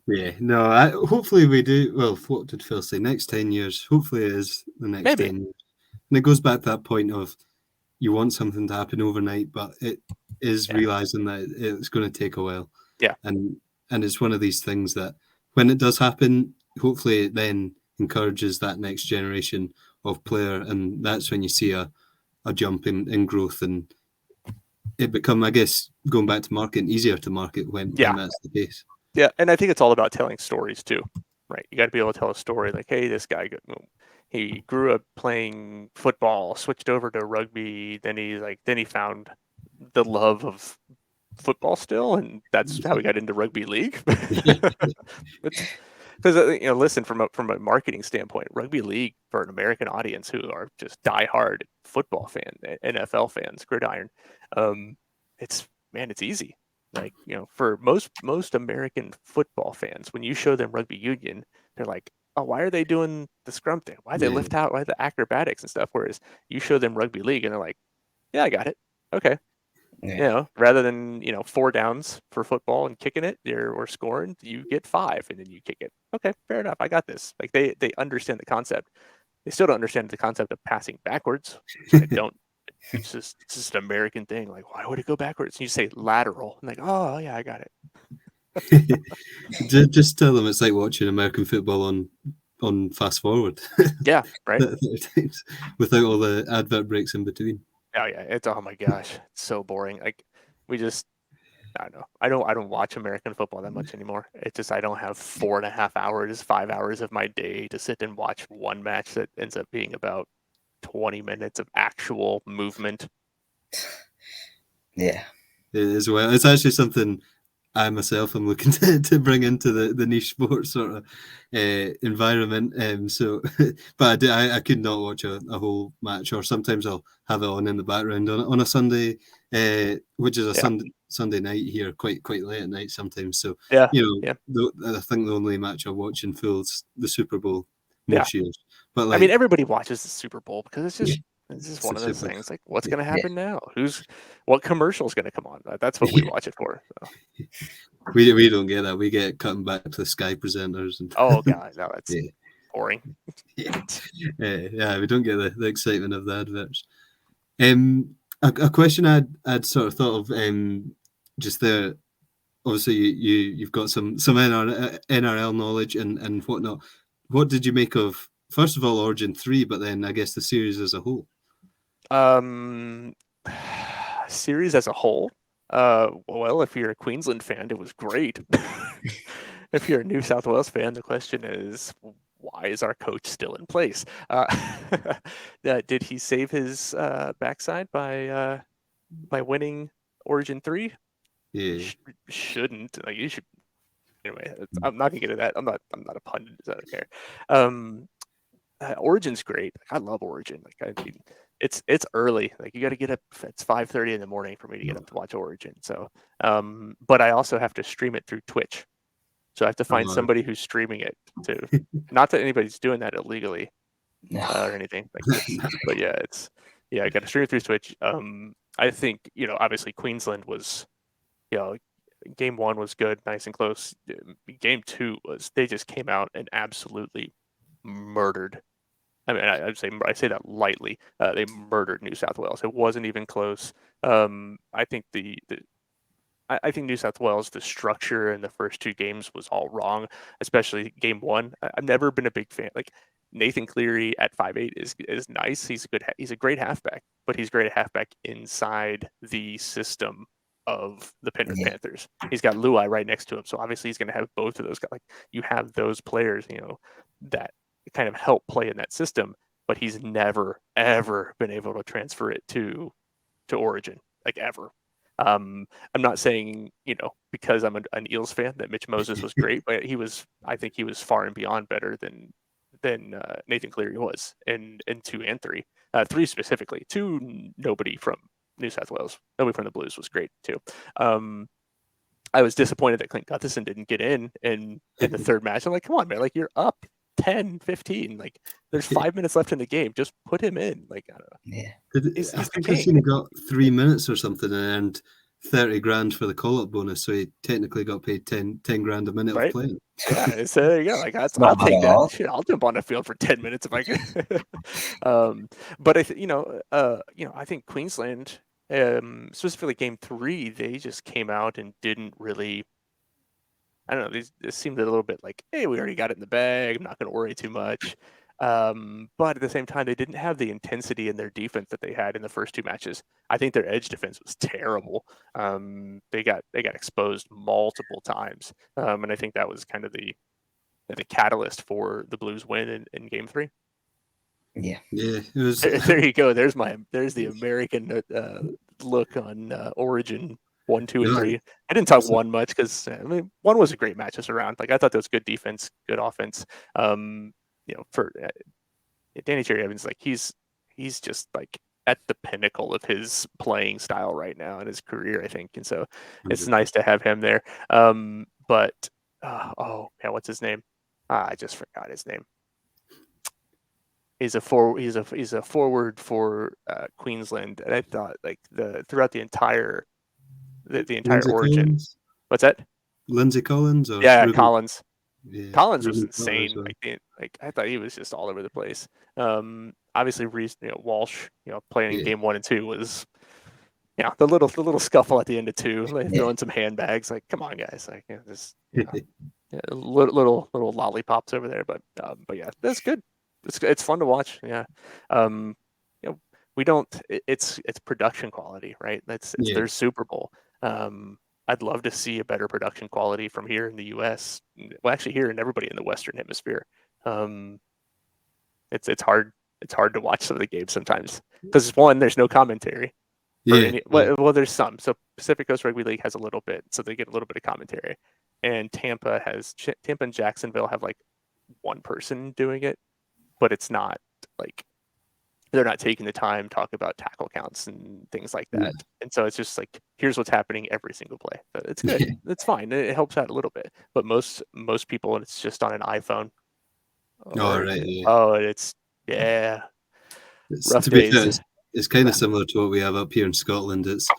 S2: Yeah, no. Hopefully we do. Well, what did Phil say? Next 10 years. Hopefully it is the next
S4: Maybe.
S2: 10 years. And it goes back to that point of you want something to happen overnight, but it is realizing that it's going to take a while.
S4: Yeah.
S2: And it's one of these things that when it does happen, hopefully it then encourages that next generation of player, and that's when you see a jump in growth, and it become, I guess, going back to marketing, easier to market when that's the case.
S4: Yeah, and I think it's all about telling stories too, right? You got to be able to tell a story like, hey, this guy, he grew up playing football, switched over to rugby, then he found the love of football still, and that's how he got into rugby league. Because you know, listen, from a marketing standpoint, rugby league for an American audience who are just diehard football fan, NFL fans, gridiron, it's easy. Like, you know, for most American football fans, when you show them rugby union, they're like, oh, why are they doing the scrum thing? Why they lift out? Why the acrobatics and stuff? Whereas you show them rugby league, and they're like, yeah, I got it. Okay. You know, rather than, you know, 4 downs for football and kicking it or scoring, you get 5 and then you kick it. Okay, fair enough. I got this. Like they understand the concept. They still don't understand the concept of passing backwards. I don't. It's just an American thing. Like, why would it go backwards? And you say lateral. I'm like, oh yeah, I got
S2: it. just tell them it's like watching American football on fast forward.
S4: Yeah, right.
S2: Without all the advert breaks in between.
S4: Oh yeah, it's, oh my gosh, it's so boring. Like I don't know. I don't watch American football that much anymore. It's just I don't have 4.5 hours, 5 hours of my day to sit and watch one match that ends up being about 20 minutes of actual movement.
S3: Yeah.
S2: As well. It's actually something I myself am looking to bring into the niche sports sort of environment. So, but I could not watch a whole match, or sometimes I'll have it on in the background on a Sunday, which is a Sunday night here, quite late at night sometimes. So, you know, I think the only match I watch in full is the Super Bowl most years. But like,
S4: I mean, everybody watches the Super Bowl because it's just one of those things. Like, what's going to happen now? What commercial is going to come on? That's what we watch it for. So.
S2: We don't get that. We get cutting back to the Sky presenters. And
S4: oh god, no, that's boring.
S2: Yeah, we don't get the excitement of the adverts. A question I'd sort of thought of just there. Obviously, you've got some NRL knowledge and whatnot. What did you make of, first of all, Origin 3, but then I guess the series as a whole?
S4: Series as a whole? Well, if you're a Queensland fan, it was great. If you're a New South Wales fan, the question is, why is our coach still in place? Did he save his backside by winning Origin 3?
S2: Yeah.
S4: Shouldn't. Like, you should. Anyway, I'm not gonna get into that. I'm not a pundit. I don't care. Origin's great. I love Origin. Like, I mean, it's early. Like, you got to get up. It's 5:30 in the morning for me to get up to watch Origin. So, but I also have to stream it through Twitch. So I have to find somebody who's streaming it too. Not that anybody's doing that illegally or anything like this. But I got to stream it through Twitch. I think, you know, obviously Queensland was, you know, game 1 was good, nice and close. Game 2 was, they just came out and absolutely murdered. I mean, I say that lightly. They murdered New South Wales. It wasn't even close. I think I think New South Wales, the structure in the first 2 games was all wrong, especially game 1. I've never been a big fan. Like, Nathan Cleary at 5'8" is nice. He's a great halfback, but he's great at halfback inside the system of the Penrith Panthers. He's got Luai right next to him, so obviously he's going to have both of those guys. Like, you have those players, that kind of help play in that system, but he's never ever been able to transfer it to Origin, like, ever. I'm not saying, because I'm an Eels fan, that Mitch Moses was great, but I think he was far and beyond better than Nathan Cleary was in 2 and 3. 3 specifically. 2, nobody from New South Wales, nobody from the Blues was great too. I was disappointed that Clint Gutherson didn't get in the third match. I'm like, come on, man, like, you're up 10-15. Like, there's 5 minutes left in the game. Just put him in. Like, I don't know.
S3: Yeah.
S2: I think I've seen he got 3 minutes or something and earned 30 grand for the call-up bonus, so he technically got paid 10 grand a minute of playing.
S4: Yeah, so there you go. Like, I'll take that. Shit, I'll jump on the field for 10 minutes if I can. But I think Queensland, specifically Game 3, they just came out and didn't really. I don't know. This seemed a little bit like, hey, we already got it in the bag. I'm not going to worry too much. But at the same time, they didn't have the intensity in their defense that they had in the first 2 matches. I think their edge defense was terrible. They got exposed multiple times, and I think that was kind of the catalyst for the Blues win in Game 3.
S3: Yeah.
S2: It was.
S4: There you go. There's the American look on Origin 1, 2, and 3. I didn't talk 1 much because 1 was a great match just around. Like, I thought that was good defense, good offense. For Danny Cherry Evans, like, he's just like at the pinnacle of his playing style right now in his career, I think, and so it's nice to have him there. But what's his name? I just forgot his name. He's a forward for Queensland, and I thought, like, throughout the entire
S2: Lindsay
S4: Origin.
S2: Collins?
S4: What's that?
S2: Lindsay Collins? Or
S4: yeah,
S2: Ruben?
S4: Collins.
S2: Yeah,
S4: Collins was
S2: Ruben
S4: insane.
S2: Collins,
S4: Like, I thought he was just all over the place. Obviously, Walsh, playing in Game 1 and 2 was, the little scuffle at the end of 2, like, throwing some handbags. Like, come on, guys, like, just little lollipops over there. But yeah, that's good. It's fun to watch. Yeah. We don't. It's production quality, right? It's their Super Bowl. I'd love to see a better production quality from here in the U.S. Well, actually, here and everybody in the Western Hemisphere. It's hard. It's hard to watch some of the games sometimes because, one, there's no commentary. Well, there's some. So Pacific Coast Rugby League has a little bit, so they get a little bit of commentary. And Tampa and Jacksonville have like one person doing it, but it's not like they're not taking the time to talk about tackle counts and things like that. And so it's just like, here's what's happening every single play. So it's good. It's fine. It helps out a little bit. But most people, it's just on an iPhone. It's rough days.
S2: It's kind of similar to what we have up here in Scotland. It's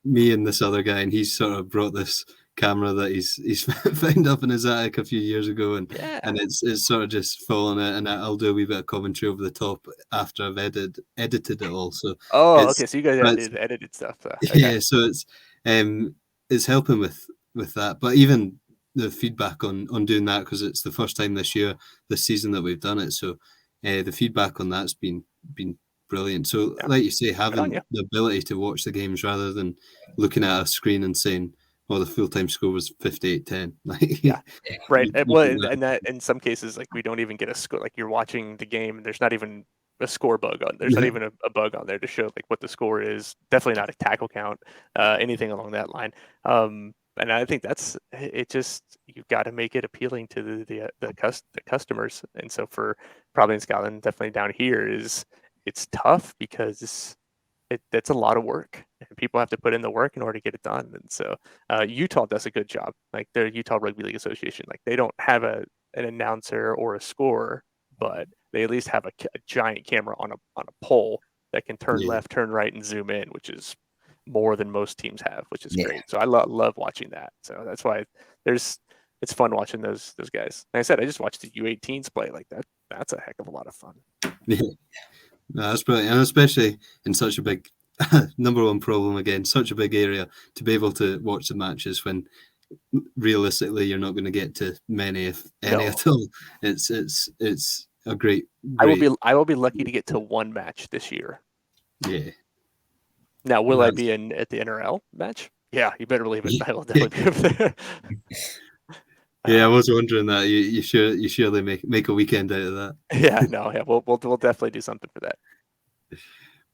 S2: me and this other guy, and he's sort of brought this camera that he's found up in his attic a few years ago, and it's sort of just following it, and I'll do a wee bit of commentary over the top after I've edited it all. So
S4: okay, so you guys edited stuff.
S2: Yeah, so it's helping with that, but even the feedback on doing that, because it's the first time this season that we've done it, so the feedback on that's been brilliant. So like you say, having the ability to watch the games rather than looking at a screen and saying, well, the full-time score was 58-10.
S4: Right. And that in some cases, like, we don't even get a score. Like, you're watching the game, and there's not even a score bug on. There's not even a bug on there to show like what the score is. Definitely not a tackle count, anything along that line. And I think that's it. Just, you've got to make it appealing to the customers. And so for probably in Scotland, definitely down here, it's tough because that's a lot of work, and people have to put in the work in order to get it done. And so Utah does a good job. Like, the Utah Rugby League Association, like, they don't have an announcer or a scorer, but they at least have a giant camera on a pole that can turn left, turn right, and zoom in, which is more than most teams have, which is great. So I love watching that. So that's why it's fun watching those guys. Like I said, I just watched the U18s play. Like, that's a heck of a lot of fun.
S2: No, that's brilliant, and especially in such a big number one problem again, such a big area, to be able to watch the matches when realistically you're not going to get to many, if any, at all. It's a great.
S4: I will be lucky to get to one match this year.
S2: Yeah,
S4: Now, will I be at the NRL match? Yeah, you better believe it. I will definitely be over there.
S2: Yeah, I was wondering that. You surely make a weekend out of that.
S4: Yeah, no, yeah, we'll definitely do something for that.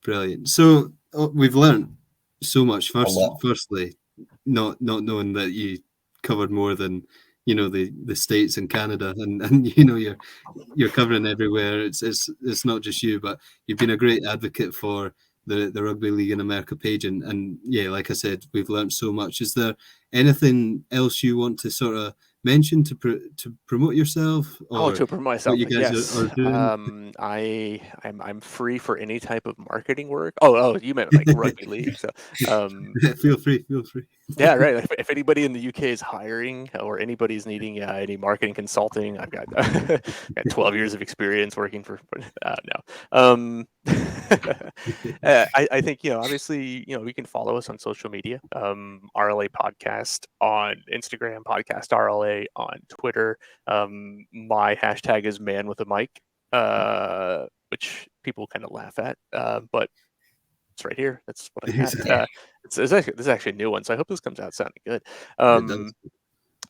S2: Brilliant. So we've learned so much. Firstly, not knowing that you covered more than the States and Canada, and you're covering everywhere. It's not just you, but you've been a great advocate for the Rugby League in America page, and yeah, like I said, we've learned so much. Is there anything else you want to sort of mention to promote yourself? Or
S4: to promote myself,
S2: what you guys
S4: yes.
S2: are doing?
S4: I'm free for any type of marketing work. Oh, you meant like rugby league. So
S2: feel free.
S4: Yeah, right. If anybody in the UK is hiring or anybody's needing any marketing consulting, I've got, got 12 years of experience working for. No. I think obviously we can follow us on social media. RLA Podcast on Instagram, Podcast RLA on Twitter. My hashtag is man with a mic, which people kind of laugh at, but it's right here. That's what I have. This is actually a new one, so I hope this comes out sounding good.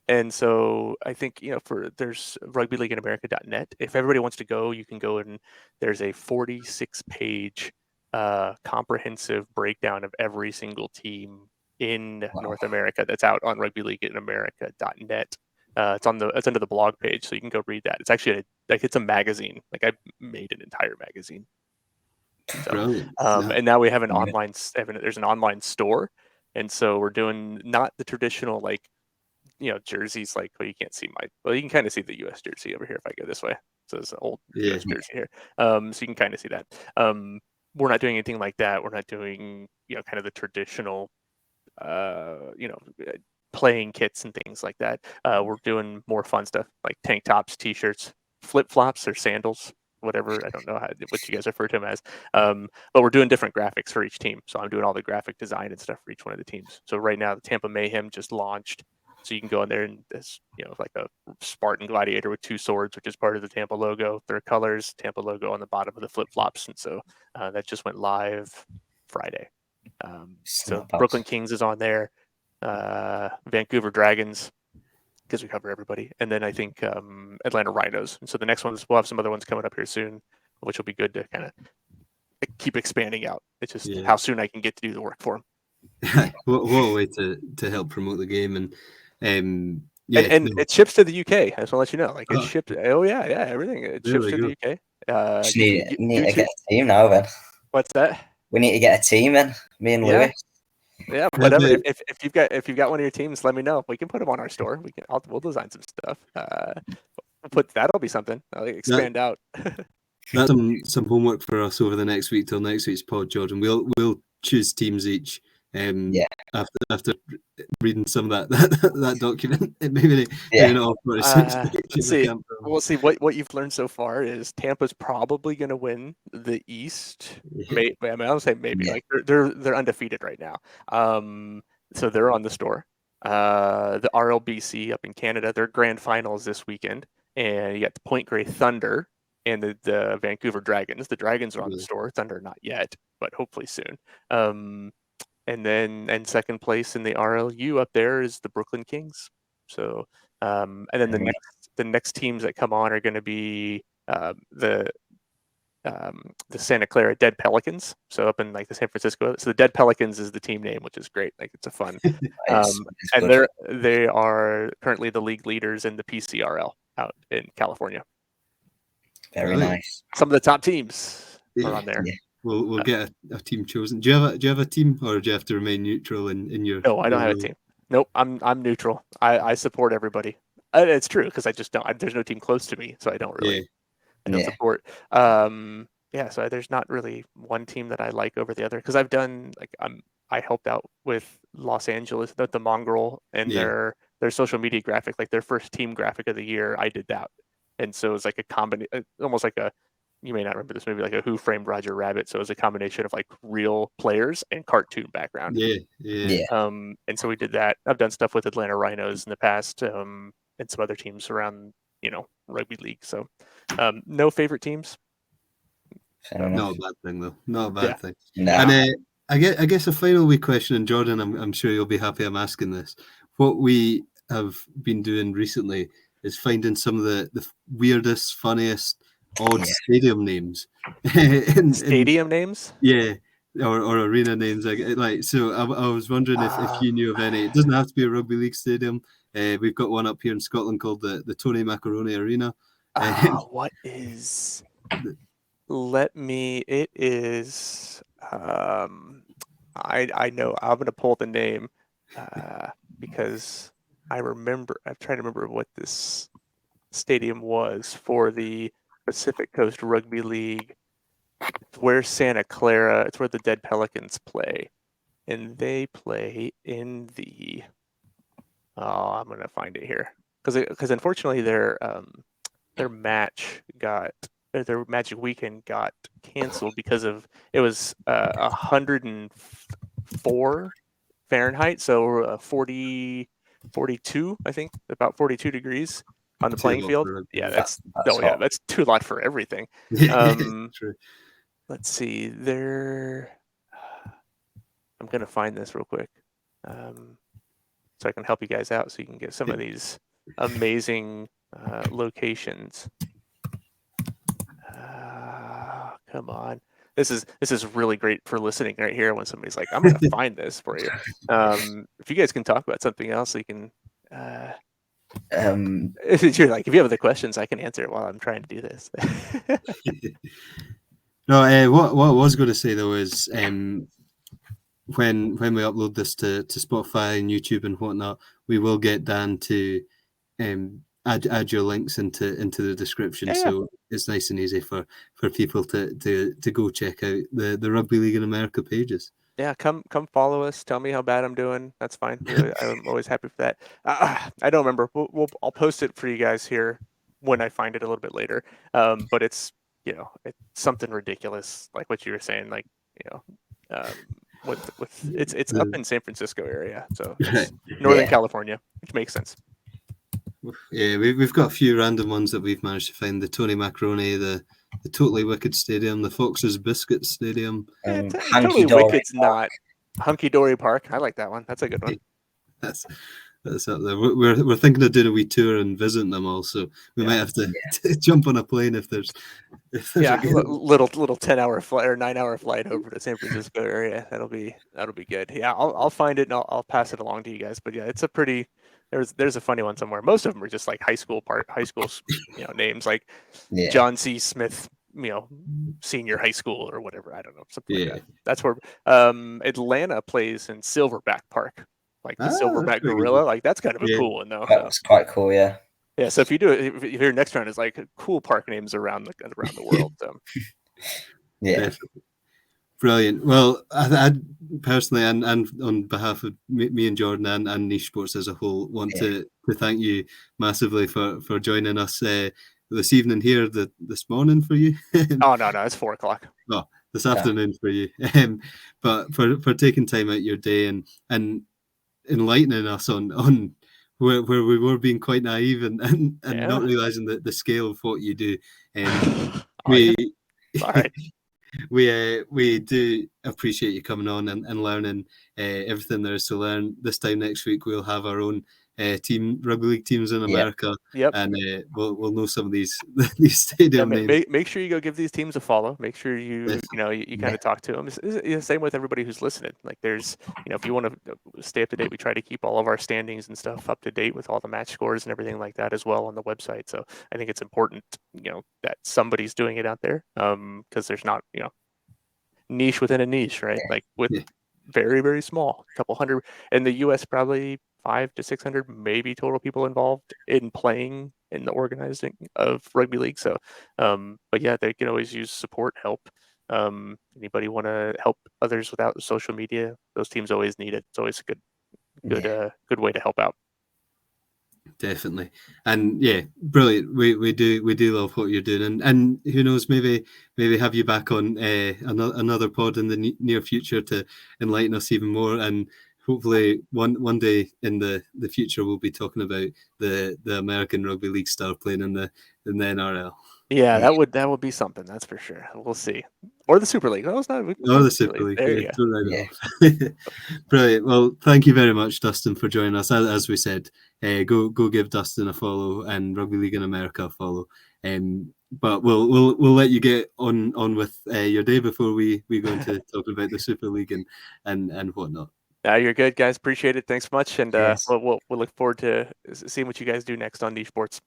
S4: And so I think there's rugbyleagueinamerica.net. If everybody wants to go, you can go, and there's a 46-page comprehensive breakdown of every single team in North America that's out on rugbyleagueinamerica.net. It's under the blog page, so you can go read that. It's actually it's a magazine. Like I made an entire magazine. So, and now we have an online. There's an online store, and so we're doing not the traditional jerseys. Like, well, you can't see you can kind of see the U.S. jersey over here if I go this way. So it's an old U.S. jersey here. So you can kind of see that. We're not doing anything like that. We're not doing kind of the traditional playing kits and things like that. We're doing more fun stuff like tank tops, t-shirts, flip-flops, or sandals, whatever. I don't know what you guys refer to them as. But we're doing different graphics for each team. So I'm doing all the graphic design and stuff for each one of the teams. So right now the Tampa Mayhem just launched. So you can go in there and there's like a Spartan gladiator with 2 swords, which is part of the Tampa logo. Their colors, Tampa logo on the bottom of the flip-flops. And so that just went live Friday. So Brooklyn Kings is on there. Vancouver Dragons, because we cover everybody, and then I think Atlanta Rhinos. And so the next ones, we'll have some other ones coming up here soon, which will be good to kind of keep expanding out. It's just how soon I can get to do the work for them.
S2: what a way to help promote the game, and
S4: it ships to the UK. I just want to let you know, like it's shipped. Oh yeah, everything. It ships to the UK.
S3: Need to get a team now, then.
S4: What's that?
S3: We need to get a team in. Me and Lewis.
S4: Yeah, whatever. If you've got one of your teams, let me know. We can put them on our store. We'll design some stuff. That'll be something. I'll expand out.
S2: That's some homework for us over the next week till next week's pod, Jordan. We'll choose teams each. After reading some of that document, maybe not.
S4: We'll see. What you've learned so far is Tampa's probably going to win the East. I'll say maybe. Like they're undefeated right now. So they're on the store. The RLBC up in Canada, their grand finals this weekend, and you got the Point Grey Thunder and the Vancouver Dragons. The Dragons are on the store. Thunder not yet, but hopefully soon. And then second place in the RLU up there is the Brooklyn Kings. So and then the next teams that come on are going to be the Santa Clara Dead Pelicans. So up in like the San Francisco. So the Dead Pelicans is the team name, which is great. Like it's a fun. And they are currently the league leaders in the PCRL out in California.
S3: Very nice.
S4: Some of the top teams are on there.
S2: Yeah. We'll get a team chosen. Do you have a team, or do you have to remain neutral in your?
S4: No, I don't have a team. Nope, I'm neutral. I support everybody. It's true because I just don't. There's no team close to me, so I don't really. I don't support. So there's not really one team that I like over the other because I've done I helped out with Los Angeles, the Mongrel, and their social media graphic, like their first team graphic of the year. I did that, and so it's like a combination, almost like a. You may not remember this movie, like a Who Framed Roger Rabbit. So it was a combination of like real players and cartoon background. And so we did that. I've done stuff with Atlanta Rhinos in the past, and some other teams around, rugby league. So no favorite teams.
S2: Not a bad thing though. Not a bad thing.
S3: No.
S2: And I guess a final wee question, and Jordan, I'm sure you'll be happy I'm asking this. What we have been doing recently is finding some of the weirdest, funniest, odd stadium names.
S4: Stadium names?
S2: Yeah, or arena names. Like so, I was wondering if you knew of any. It doesn't have to be a rugby league stadium. We've got one up here in Scotland called the Tony Macaroni Arena.
S4: What is? It is. I know. I'm gonna pull the name because I'm trying to remember what this stadium was for the Pacific Coast Rugby League. It's where Santa Clara. It's where the Dead Pelicans play, and they play in the. Oh, I'm gonna find it here because unfortunately their match got their Magic Weekend got canceled because of it was 104 Fahrenheit, so 42, I think, about 42 degrees on the playing field. Yeah, that's too lot for everything.
S2: True.
S4: Let's see, I'm gonna find this real quick, so I can help you guys out, so you can get some of these amazing locations. Come on. This is really great for listening right here when somebody's like, I'm gonna find this for you. If you guys can talk about something else, you can if you're like, if you have other questions, I can answer it while I'm trying to do this.
S2: No, what I was going to say though is when we upload this to Spotify and YouTube and whatnot, we will get Dan to add your links into the description, so it's nice and easy for people to go check out the Rugby League in America pages.
S4: Yeah, come follow us. Tell me how bad I'm doing. That's fine. I'm always happy for that. I don't remember. I'll post it for you guys here when I find it a little bit later. But it's it's something ridiculous, like what you were saying, like it's up in San Francisco area, so it's Northern California, which makes sense.
S2: Yeah, we've got a few random ones that we've managed to find. The Tony Macaroni, the Totally Wicked Stadium, the Fox's Biscuit Stadium.
S4: Totally Wicked's not Hunky Dory Park. I like that one. That's a good one.
S2: That's up there. We're thinking of doing a wee tour and visiting them all, so we might have to jump on a plane if there's
S4: little 10-hour flight or 9-hour flight over to San Francisco area. That'll be good. Yeah, I'll find it and I'll pass it along to you guys. But yeah, it's a pretty. There's a funny one somewhere. Most of them are just like high school names like John C. Smith, senior high school or whatever. I don't know, something like that. That's where Atlanta plays in Silverback Park, like the Silverback Gorilla. Like that's kind of a cool one though.
S3: That's quite cool, yeah.
S4: Yeah, so if you do it, if your next round is like cool park names around the world, so.
S3: Yeah.
S2: Definitely. Brilliant. Well, I personally, and on behalf of me and Jordan and Niche Sports as a whole, want to thank you massively for joining us this evening here, this morning for you.
S4: Oh no, it's 4:00.
S2: Oh, this afternoon for you. But for taking time out your day and enlightening us on where we were being quite naive and not realizing the scale of what you do.
S4: All right.
S2: We do appreciate you coming on and learning everything there is to learn. This time next week we'll have our own rugby league teams in America.
S4: Yep.
S2: And we'll know some of these stadium names.
S4: Make sure you go give these teams a follow. Make sure you kind of talk to them. It's the same with everybody who's listening. Like there's if you want to stay up to date, we try to keep all of our standings and stuff up to date with all the match scores and everything like that as well on the website. So I think it's important that somebody's doing it out there because there's not niche within a niche, right? Like with very, very small, a couple hundred in the US, probably 500 to 600 maybe total people involved in playing in the organizing of rugby league. So but yeah, they can always use support, help. Anybody want to help others without social media, those teams always need it. It's always a good way to help out.
S2: Definitely. And yeah, brilliant. We do love what you're doing, and who knows, maybe have you back on another pod in the near future to enlighten us even more, and hopefully one day in the future we'll be talking about the American Rugby League star playing in the NRL.
S4: Yeah, that would be something, that's for sure. We'll see. or the Super League. Oh,
S2: the Super League.
S4: There
S2: Yeah,
S4: you go.
S2: don't write it off. Brilliant. Well, thank you very much, Dustin, for joining us. As we said, go give Dustin a follow and Rugby League in America a follow. But we'll let you get on with your day before we go into talking about the Super League and whatnot.
S4: You're good, guys. Appreciate it. Thanks much, and
S3: Yes.
S4: we'll look forward to seeing what you guys do next on Niche Sports.